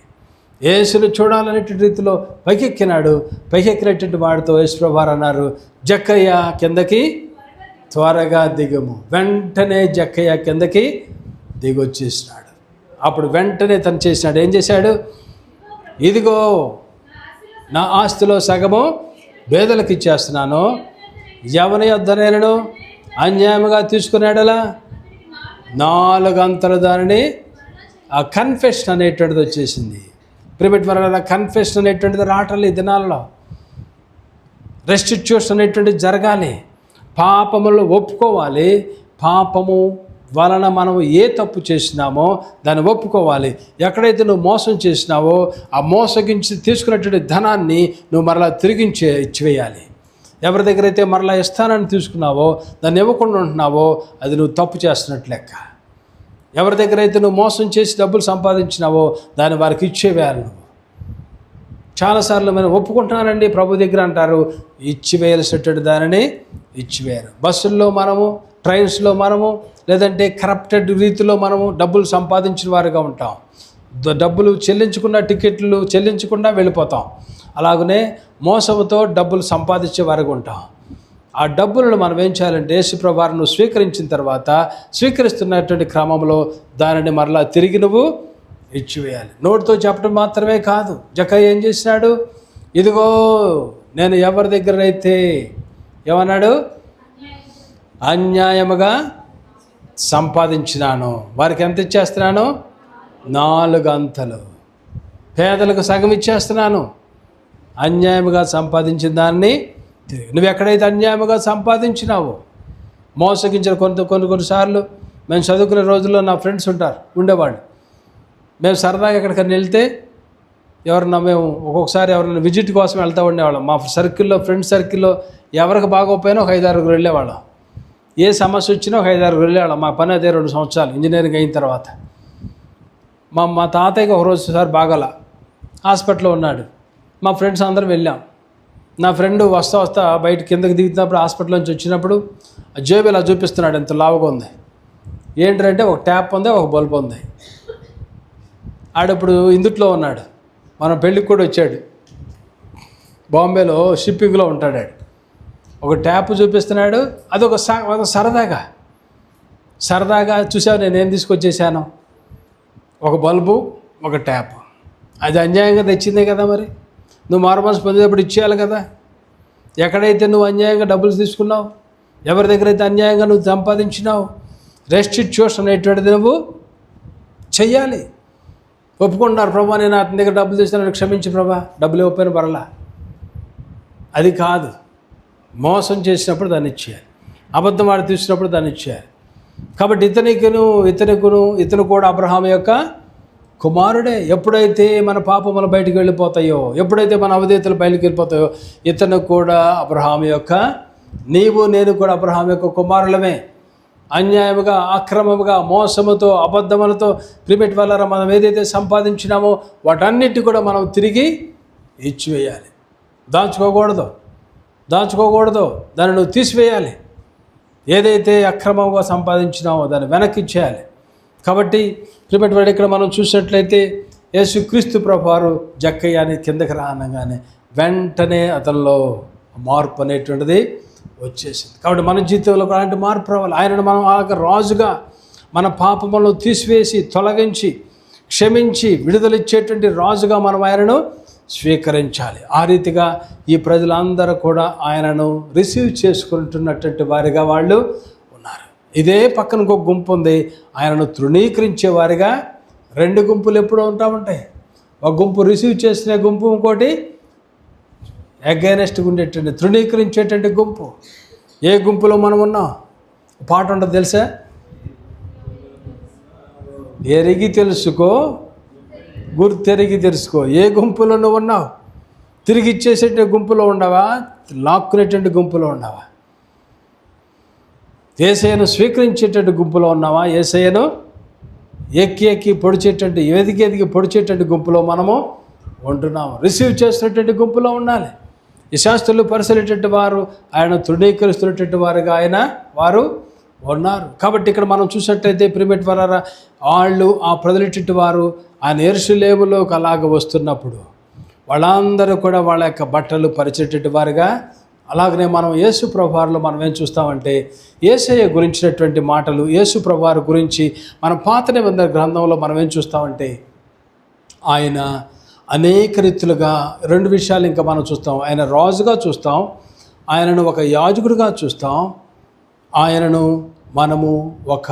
Speaker 1: యేసుని చూడాలనేటువంటి రీతిలో పైకెక్కినాడు. పైకెక్కినటువంటి వాడితో యేసుప్రభు వారు అన్నారు, జక్కయ్య కిందకి త్వరగా దిగము. వెంటనే జక్కయ్య కిందకి దిగొచ్చేసినాడు. అప్పుడు వెంటనే తను చేసినాడు. ఏం చేశాడు? ఇదిగో నా ఆస్తిలో సగము పేదలకు ఇచ్చేస్తున్నాను, ఎవరి యొద్దనైనను అన్యాయముగా తీసుకున్నాడలా 4 అంతల దానిని, ఆ కన్ఫెషన్ అనేటువంటిది వచ్చేసింది. ప్రిమిట్ వల్ల కన్ఫెషన్ అనేటువంటిది రావట్లేదు ఈ దినాలలో. రెస్టిట్యూషన్ అనేటువంటిది జరగాలి, పాపములు ఒప్పుకోవాలి. పాపము వలన మనం ఏ తప్పు చేసినామో దాన్ని ఒప్పుకోవాలి. ఎక్కడైతే నువ్వు మోసం చేసినావో ఆ మోసగించి తీసుకున్నటువంటి ధనాన్ని నువ్వు మరలా ఇచ్చివేయాలి. ఎవరి దగ్గర అయితే మరలా ఇస్తానని తీసుకున్నావో దాన్ని ఇవ్వకుండా ఉంటున్నావో అది నువ్వు తప్పు చేస్తున్నట్లు లెక్క. ఎవరి దగ్గర అయితే నువ్వు మోసం చేసి డబ్బులు సంపాదించినావో దాన్ని వారికి ఇచ్చేవేయాలి. నువ్వు చాలాసార్లు మనం ఒప్పుకుంటున్నానండి ప్రభు దగ్గర అంటారు, ఇచ్చివేయాల్సినటువంటి దానిని ఇచ్చివేయరు. బస్సుల్లో మనము, ట్రైన్స్లో మనము, లేదంటే కరప్టెడ్ రీతిలో మనము డబ్బులు సంపాదించిన వారుగా ఉంటాం. డబ్బులు టికెట్లు చెల్లించకుండా వెళ్ళిపోతాం. అలాగనే మోసముతో డబ్బులు సంపాదించే వారుగా ఉంటాం. ఆ డబ్బులను మనం ఏం చేయాలంటే యేసుప్రభు వారిని స్వీకరించిన తర్వాత స్వీకరిస్తున్నటువంటి క్రమంలో దానిని మరలా తిరిగి నువ్వు ఇచ్చివేయాలి. నోటితో చెప్పడం మాత్రమే కాదు. జక్కయ్య ఏం చేసినాడు? ఇదిగో నేను ఎవరి దగ్గరైతే ఏమన్నాడు? అన్యాయముగా సంపాదించినాను వారికి ఎంత ఇచ్చేస్తున్నాను? 4 అంతలు. పేదలకు సగం ఇచ్చేస్తున్నాను. అన్యాయముగా సంపాదించిన దాన్ని నువ్వు ఎక్కడైతే అన్యాయముగా సంపాదించినావో, మోసగించిన కొన్నిసార్లు మేము చదువుకునే రోజుల్లో నా ఫ్రెండ్స్ ఉండేవాళ్ళు. మేము సరదాగా ఎక్కడికైనా వెళ్తే మేము ఒక్కొక్కసారి ఎవరైనా విజిట్ కోసం వెళ్తూ ఉండేవాళ్ళం. మా ఫ్రెండ్స్ సర్కిల్లో ఎవరికి బాగోపోయినా ఒక 5-6 వెళ్ళేవాళ్ళం. ఏ సమస్య వచ్చినా ఒక 5-6 వెళ్ళేవాళ్ళం. మా పని అదే 2 సంవత్సరాలు ఇంజనీరింగ్ అయిన తర్వాత. మా తాతయ్యకి ఒకసారి బాగాల హాస్పిటల్లో ఉన్నాడు. మా ఫ్రెండ్స్ అందరం వెళ్ళాం. నా ఫ్రెండ్ వస్తా బయట కిందకి దిగుతున్నప్పుడు హాస్పిటల్ నుంచి వచ్చినప్పుడు జేబు ఇలా చూపిస్తున్నాడు, ఎంత లావుగా ఉంది. ఏంటంటే ఒక ట్యాప్ ఉంది, ఒక బల్బ్ ఉంది. ఆడప్పుడు ఇందుట్లో ఉన్నాడు. మన పెళ్ళికి కూడా వచ్చాడు. బాంబేలో షిప్పింగ్లో ఉంటాడు. ఒక ట్యాప్ చూపిస్తున్నాడు. అదొక సరదాగా చూసావు నేనేం తీసుకొచ్చేసాను? ఒక బల్బు, ఒక ట్యాప్. అది అన్యాయంగా తెచ్చిందే కదా. మరి నువ్వు మారుమనసు పొందేటప్పుడు ఇచ్చేయాలి కదా. ఎక్కడైతే నువ్వు అన్యాయంగా డబ్బులు తీసుకున్నావు, ఎవరి దగ్గర అయితే అన్యాయంగా నువ్వు సంపాదించినావు, రెస్టిట్యూషన్ అనేటువంటిది నువ్వు చెయ్యాలి. ఒప్పుకుంటున్నారు, ప్రభా నేను అతని దగ్గర డబ్బులు తీసుకున్నాను, క్షమించి ప్రభా, డబ్బులు ఇవ్వకపోయిన పర్లా. అది కాదు. మోసం చేసినప్పుడు దాన్ని ఇచ్చేయాలి, అబద్ధం ఆడి తీసినప్పుడు దాన్ని ఇచ్చేయాలి. కాబట్టి ఇతను కూడా అబ్రహాము యొక్క కుమారుడే. ఎప్పుడైతే మన పాపములు బయటికి వెళ్ళిపోతాయో, ఎప్పుడైతే మన అవధేతలు బయటికి వెళ్ళిపోతాయో, ఇతను కూడా అబ్రహాము యొక్క, నీవు నేను కూడా అబ్రహాము యొక్క కుమారులమే. అన్యాయముగా, అక్రమముగా, మోసముతో, అబద్ధములతో ప్రిమిట్ వల్ల మనం ఏదైతే సంపాదించినామో వాటన్నిటి కూడా మనం తిరిగి ఇచ్చివేయాలి. దాచుకోకూడదు, దాన్ని నువ్వు తీసివేయాలి. ఏదైతే అక్రమంగా సంపాదించినామో దాన్ని వెనక్కి ఇచ్చేయాలి. కాబట్టి ప్రిమిట్ వాడు ఇక్కడ మనం చూసినట్లయితే యేసుక్రీస్తు ప్రభువారు జక్కయ్యని కిందకి రానగానే వెంటనే అతనిలో మార్పు అనేటువంటిది వచ్చేసింది. కాబట్టి మన జీవితంలో అలాంటి మార్పు రావాలి. ఆయనను మనం రాజుగా మన పాపములను తీసివేసి, తొలగించి, క్షమించి, విడుదలిచ్చేటువంటి రాజుగా మనం ఆయనను స్వీకరించాలి. ఆ రీతిగా ఈ ప్రజలందరూ కూడా ఆయనను రిసీవ్ చేసుకుంటున్నటువంటి వారిగా వాళ్ళు ఉన్నారు. ఇదే పక్కన ఇంకొక గుంపు ఉంది, ఆయనను తృణీకరించే వారిగా. 2 గుంపులు ఎప్పుడూ ఉంటాయి. ఒక గుంపు రిసీవ్ చేసిన గుంపు, ఇంకోటి అగైనెస్ట్గా ఉండేటువంటి తృణీకరించేటువంటి గుంపు. ఏ గుంపులో మనం ఉన్నాం? పాట ఉంటుంది తెలుసా? ఎరిగి తెలుసుకో, గుర్తెరిగి తెలుసుకో. ఏ గుంపులో నువ్వు ఉన్నావు? తిరిగి ఇచ్చేసేటువంటి గుంపులో ఉండవా? లాక్కునేటువంటి గుంపులో ఉండవా? యేసయ్యను స్వీకరించేటువంటి గుంపులో ఉన్నావా? యేసయ్యను ఎక్కి ఎక్కి పొడిచేటువంటి ఎదిగి పొడిచేటువంటి గుంపులో మనము ఉంటున్నాము. రిసీవ్ చేస్తున్నటువంటి గుంపులో ఉండాలి. ఈ శాస్త్రులు పరిశీలించేటువంటి వారు ఆయన తృణీకరిస్తున్నటువంటి వారుగా వారు ఉన్నారు. కాబట్టి ఇక్కడ మనం చూసినట్టయితే ప్రిమిట్ వారా వాళ్ళు ఆ ప్రజలటువంటి వారు ఆయన యెరూషలేములోకి అలాగ వస్తున్నప్పుడు వాళ్ళందరూ కూడా వాళ్ళ యొక్క బట్టలు పరిచేటువంటి వారుగా, అలాగనే మనం యేసు ప్రభువారిలో మనం ఏం చూస్తామంటే యేసయ్య గురించినటువంటి మాటలు, యేసు ప్రభువారి గురించి మనం పాత నిబంధన గ్రంథంలో మనం ఏం చూస్తామంటే ఆయన అనేక రీతులుగా 2 విషయాలు ఇంకా మనం చూస్తాం. ఆయన రాజుగా చూస్తాం, ఆయనను ఒక యాజకుడిగా చూస్తాం, ఆయనను మనము ఒక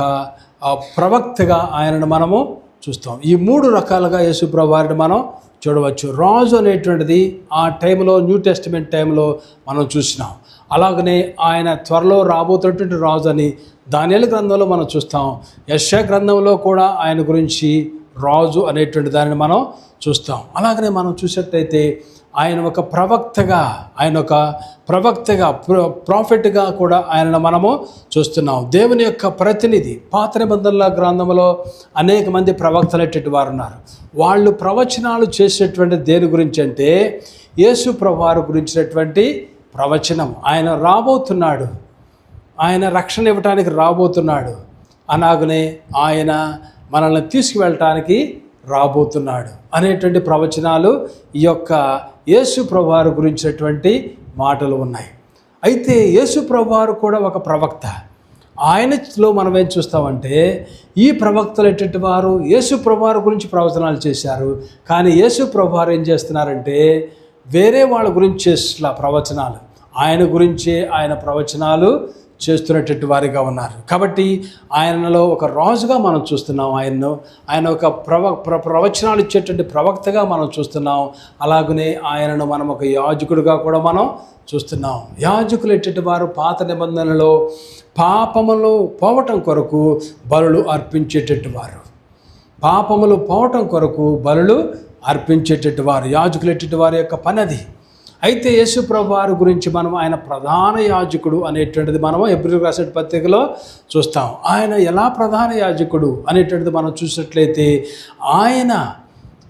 Speaker 1: ప్రవక్తగా ఆయనను మనము చూస్తాం. ఈ 3 రకాలుగా యేసు ప్రభువారిని మనం చూడవచ్చు. రాజు అనేటువంటిది ఆ టైంలో న్యూ టెస్టిమెంట్ టైంలో మనం చూసినాం. అలాగనే ఆయన త్వరలో రాబోతున్నటువంటి రాజు అని దానియేలు గ్రంథంలో మనం చూస్తాం. యెషయా గ్రంథంలో కూడా ఆయన గురించి రాజు అనేటువంటి దానిని మనం చూస్తాం. అలాగనే మనం చూసినట్టయితే ఆయన ఒక ప్రవక్తగా ప్రాఫిట్గా కూడా ఆయనను మనము చూస్తున్నాం. దేవుని యొక్క ప్రతినిధి. పాత నిబంధనల గ్రంథంలో అనేక మంది ప్రవక్తలైనటువంటి వారు ఉన్నారు. వాళ్ళు ప్రవచనాలు చేసేటువంటి దేని గురించి అంటే యేసు ప్రభువారి గురించినటువంటి ప్రవచనం. ఆయన రాబోతున్నాడు, ఆయన రక్షణ ఇవ్వటానికి రాబోతున్నాడు, అలాగనే ఆయన మనల్ని తీసుకువెళ్ళటానికి రాబోతున్నాడు అనేటువంటి ప్రవచనాలు ఈ యొక్క యేసు ప్రభువారి గురించినటువంటి మాటలు ఉన్నాయి. అయితే యేసు ప్రభువారు కూడా ఒక ప్రవక్త. ఆయనలో మనం ఏం చూస్తామంటే ఈ ప్రవక్తలు ఎటువంటి వారు యేసు ప్రభువారి గురించి ప్రవచనాలు చేశారు, కానీ యేసు ప్రభువారు ఏం చేస్తున్నారంటే వేరే వాళ్ళ గురించి చేస్తున్న ప్రవచనాలు, ఆయన గురించే ఆయన ప్రవచనాలు చేస్తున్నటువంటి వారిగా ఉన్నారు. కాబట్టి ఆయనలో ఒక రాజుగా మనం చూస్తున్నాం, ఆయన ఒక ప్రవచనాలు ఇచ్చేటువంటి ప్రవక్తగా మనం చూస్తున్నాం. అలాగనే ఆయనను మనం ఒక యాజకుడిగా కూడా మనం చూస్తున్నాం. యాజకులు ఎటువంటి వారు పాత నిబంధనలో పాపములు పోవటం కొరకు బలులు అర్పించేటట్టు వారు, పాపములు పోవటం కొరకు బలులు అర్పించేటట్టు వారు యాజకులు ఎటువంటి వారి యొక్క పని అది. అయితే యేసు ప్రభువారి గురించి మనం ఆయన ప్రధాన యాజకుడు అనేటువంటిది మనం హెబ్రీయులకు రాసిన పత్రికలో చూస్తాం. ఆయన ఎలా ప్రధాన యాజకుడు అనేటువంటిది మనం చూసినట్లయితే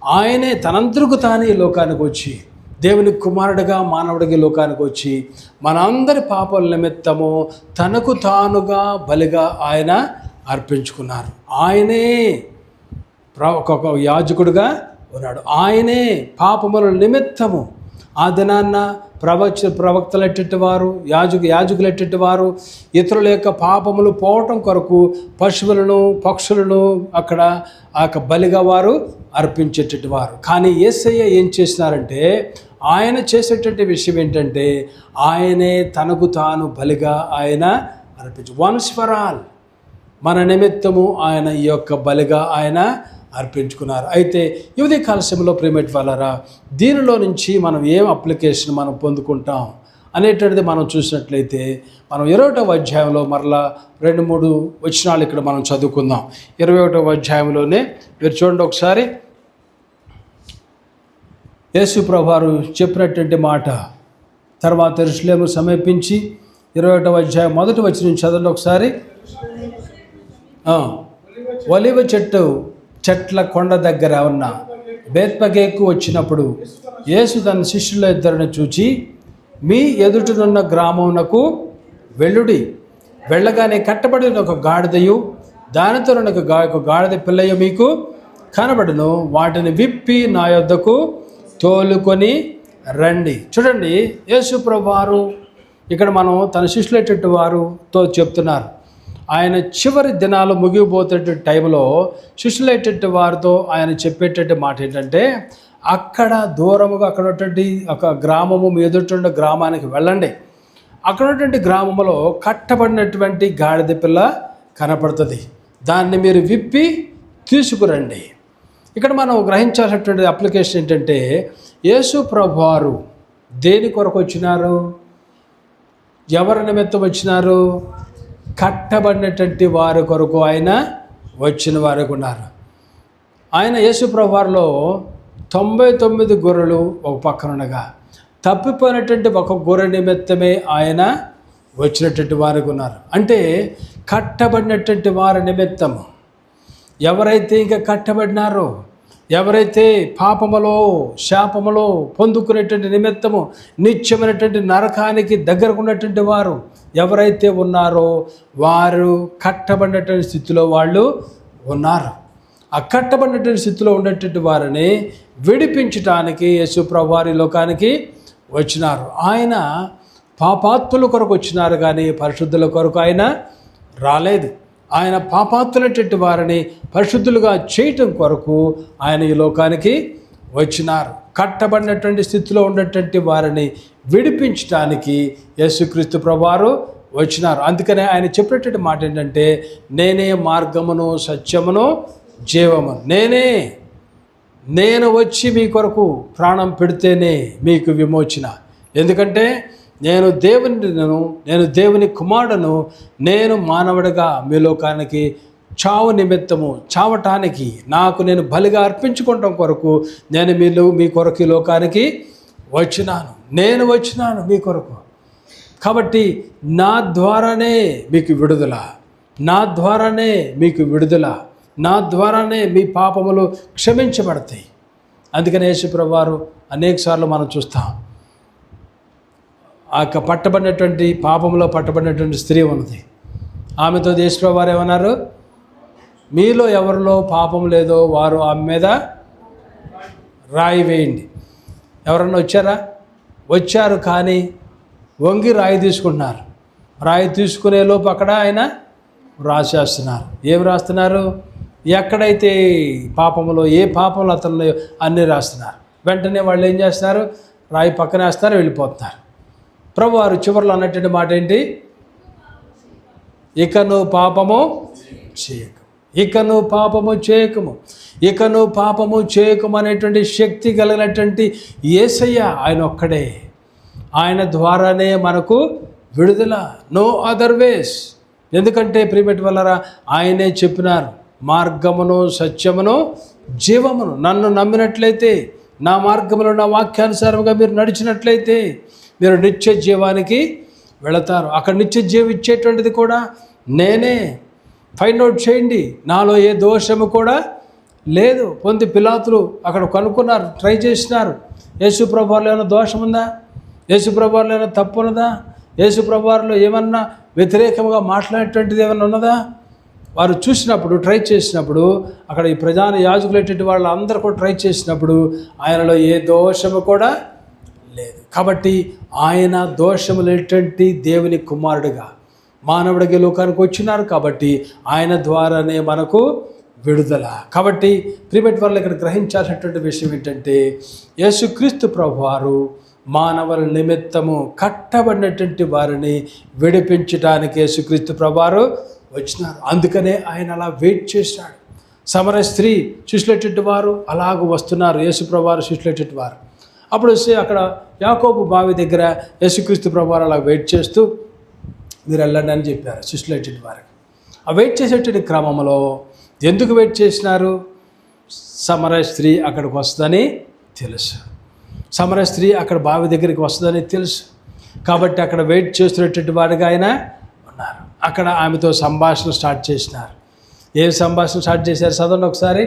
Speaker 1: ఆయనే తనంతరకు తానే ఈ లోకానికి వచ్చి దేవుని కుమారుడిగా మానవుడిగా లోకానికి వచ్చి మనందరి పాపాల నిమిత్తము తనకు తానుగా బలిగా ఆయన అర్పించుకున్నారు. ఆయనే ఒక యాజకుడుగా ఉన్నాడు. ఆయనే పాపముల నిమిత్తము ఆ దినాన్న ప్రవక్తలు ఎట్టేటి వారు, యాజకులు ఎట్టేటి వారు ఇతరుల యొక్క పాపములు పోవటం కొరకు పశువులను పక్షులను అక్కడ ఆ బలిగా వారు అర్పించేటట్టు వారు. కానీ యేసయ్య ఏం చేసినారంటే ఆయన చేసేటువంటి విషయం ఏంటంటే ఆయనే తనకు తాను బలిగా ఆయన అర్పించు వన్స్ ఫర్ ఆల్ మన నిమిత్తము ఆయన ఈ యొక్క బలిగా ఆయన అర్పించుకున్నారు. అయితే ఈ ఉదయకాల సమయంలో ప్రియమైన వాళ్ళారా, దీనిలో నుంచి మనం ఏం అప్లికేషన్ మనం పొందుకుంటాం అనేటువంటిది మనం చూసినట్లయితే మనం 21వ అధ్యాయంలో మరలా 2-3 వచనాలు ఇక్కడ మనం చదువుకుందాం. 21వ అధ్యాయంలోనే మీరు చూడండి ఒకసారి. యేసు ప్రభువారు చెప్పినటువంటి మాట తర్వాత యెరూషలేము సమీపించి 21వ అధ్యాయం 1వ వచనం చదవండి ఒకసారి. ఒలివ చెట్ల కొండ దగ్గర ఉన్న బేత్పగేకు వచ్చినప్పుడు యేసు తన శిష్యుల 2 చూచి మీ ఎదుటనున్న గ్రామమునకు వెళ్ళుడి, వెళ్ళగానే కట్టబడిన ఒక గాడిదయు దానితో ఒక గాడిద పిల్లయు మీకు కనబడును, వాటిని విప్పి నా యొద్దకు తోలుకొని రండి. చూడండి, యేసు ప్రభువారు ఇక్కడ మనం తన శిష్యులైనటువంటి వారుతో చెప్తున్నారు. ఆయన చివరి దినాలు ముగిపోతే టైంలో శిష్యులైనటువంటి వారితో ఆయన చెప్పేటటువంటి మాట ఏంటంటే అక్కడ దూరముగా అక్కడ ఉన్నటువంటి ఒక గ్రామము మీ ఎదుటి గ్రామానికి వెళ్ళండి, అక్కడ ఉన్నటువంటి గ్రామంలో కట్టబడినటువంటి గాడిద పిల్ల కనపడుతుంది, దాన్ని మీరు విప్పి తీసుకురండి. ఇక్కడ మనం గ్రహించాల్సినటువంటి అప్లికేషన్ ఏంటంటే యేసు ప్రభువారు దేని కొరకు వచ్చినారు, ఎవరి నిమిత్తం వచ్చినారు? కట్టబడినటువంటి వారి కొరకు ఆయన వచ్చిన వారికి ఉన్నారు. ఆయన యేసు ప్రభువారిలో 99 గొర్రెలు ఒక పక్కన ఉండగా తప్పిపోయినటువంటి ఒక గొర్రె నిమిత్తమే ఆయన వచ్చినటువంటి వారికి ఉన్నారు. అంటే కట్టబడినటువంటి వారి నిమిత్తము ఎవరైతే ఇంకా కట్టబడినారో, ఎవరైతే పాపములో శాపములో పొందుకునేటువంటి నిమిత్తము నిత్యమైనటువంటి నరకానికి దగ్గరకు ఉన్నటువంటి వారు ఎవరైతే ఉన్నారో వారు కట్టబడినటువంటి స్థితిలో వాళ్ళు ఉన్నారు. ఆ కట్టబడినటువంటి స్థితిలో ఉన్నటువంటి వారిని విడిపించటానికి యేసు ప్రభువారు ఈ లోకానికి వచ్చినారు. ఆయన పాపాత్ముల కొరకు వచ్చినారు కానీ పరిశుద్ధుల కొరకు ఆయన రాలేదు. ఆయన పాపాత్ములైనటువంటి వారిని పరిశుద్ధులుగా చేయటం కొరకు ఆయన ఈ లోకానికి వచ్చినారు. కట్టబడినటువంటి స్థితిలో ఉన్నటువంటి వారిని విడిపించడానికి యేసుక్రీస్తు ప్రభువారు వచ్చినారు. అందుకనే ఆయన చెప్పినటువంటి మాట ఏంటంటే, నేనే మార్గమును సత్యమును జీవమును, నేను వచ్చి మీ కొరకు ప్రాణం పెడితేనే మీకు విమోచన. ఎందుకంటే నేను దేవుని కుమారుడను, నేను మానవుడిగా మీ లోకానికి చావు నిమిత్తము చావటానికి నాకు నేను బలిగా అర్పించుకోవటం కొరకు నేను మీ కొరకు ఈ లోకానికి వచ్చినాను. నేను వచ్చినాను మీ కొరకు. కాబట్టి నా ద్వారానే మీకు విడుదల, నా ద్వారానే మీకు విడుదల, నా ద్వారానే మీ పాపములు క్షమించబడతాయి. అందుకని యేసు ప్రభువారు అనేకసార్లు మనం చూస్తాం, ఆ పట్టబడినటువంటి పాపంలో పట్టబడినటువంటి స్త్రీ ఉన్నది. ఆమెతో యేసు ప్రభువారు ఏమన్నారు, మీలో ఎవరిలో పాపం లేదో వారు ఆమె మీద రాయి వేయండి. ఎవరన్నా వచ్చారు కానీ వంగి రాయి తీసుకుంటున్నారు. రాయి తీసుకునే లోపు అక్కడ ఆయన రాసేస్తున్నారు. ఏం రాస్తున్నారు? ఎక్కడైతే పాపములో ఏ పాపంలో అతను అన్నీ రాస్తున్నారు. వెంటనే వాళ్ళు ఏం చేస్తున్నారు? రాయి పక్కన వేస్తారు, వెళ్ళిపోతున్నారు. ప్రభువారు చివరిలో అన్నటువంటి మాట ఏంటి? ఇక నువ్వు పాపము చేయకు, ఇక నువ్వు పాపము చేయకము, ఇక నువ్వు పాపము చేయకము అనేటువంటి శక్తి కలిగినటువంటి యేసయ్య ఆయన ఒక్కడే. ఆయన ద్వారానే మనకు విడుదల, నో అదర్ వేస్. ఎందుకంటే ప్రియమైన వాళ్ళరా, ఆయనే చెప్పినారు, మార్గమును సత్యమును జీవమును. నన్ను నమ్మినట్లయితే, నా మార్గములో నా వాక్యానుసారంగా మీరు నడిచినట్లయితే మీరు నిత్య జీవానికి వెళతారు. అక్కడ నిత్య జీవం ఇచ్చేటువంటిది కూడా నేనే. ఫైండ్ అవుట్ చేయండి, నాలో ఏ దోషము కూడా లేదు. పొంది పిలాతులు అక్కడ కనుక్కున్నారు, ట్రై చేసినారు. యేసు ప్రభువారిలో ఏమైనా దోషం ఉందా? యేసు ప్రభువారిలో ఏమైనా తప్పు ఉన్నదా? యేసు ప్రభువారిలో ఏమన్నా వ్యతిరేకంగా మాట్లాడేటువంటిది ఏమైనా ఉన్నదా? వారు చూసినప్పుడు, ట్రై చేసినప్పుడు, అక్కడ ఈ ప్రధాన యాజకులైనటువంటి వాళ్ళు అందరూ కూడా ట్రై చేసినప్పుడు ఆయనలో ఏ దోషము కూడా లేదు. కాబట్టి ఆయన దోషము లేనటువంటి దేవుని కుమారుడిగా మానవుడికి లోకానికి వచ్చినారు. కాబట్టి ఆయన ద్వారానే మనకు విడుదల. కాబట్టి ప్రియమైన వాళ్ళు ఇక్కడ గ్రహించాల్సినటువంటి విషయం ఏంటంటే, యేసుక్రీస్తు ప్రభువారు మానవుల నిమిత్తము కట్టబడినటువంటి వారిని విడిపించడానికి యేసుక్రీస్తు ప్రభువారు వచ్చినారు. అందుకనే ఆయన అలా వెయిట్ చేశాడు. సమరయ స్త్రీ చూసినటువంటి వారు అలాగూ వస్తున్నారు, యేసు ప్రభువారు చూసినటువంటి వారు. అప్పుడు అక్కడ యాకోబు బావి దగ్గర యేసుక్రీస్తు ప్రభువారు అలా వెయిట్ చేస్తూ మీరు వెళ్ళండి అని చెప్పారు చూసినటువంటి వారికి. ఆ వెయిట్ చేసేటువంటి క్రమంలో ఎందుకు వెయిట్ చేసినారు? సమరయ స్త్రీ అక్కడికి వస్తుందని తెలుసు, సమరయ స్త్రీ అక్కడ బావి దగ్గరికి వస్తుందని తెలుసు. కాబట్టి అక్కడ వెయిట్ చేస్తున్నటువంటి వారిగా ఆయన ఉన్నారు. అక్కడ ఆమెతో సంభాషణ స్టార్ట్ చేసినారు. ఏం సంభాషణ స్టార్ట్ చేశారు? చదవండి ఒకసారి,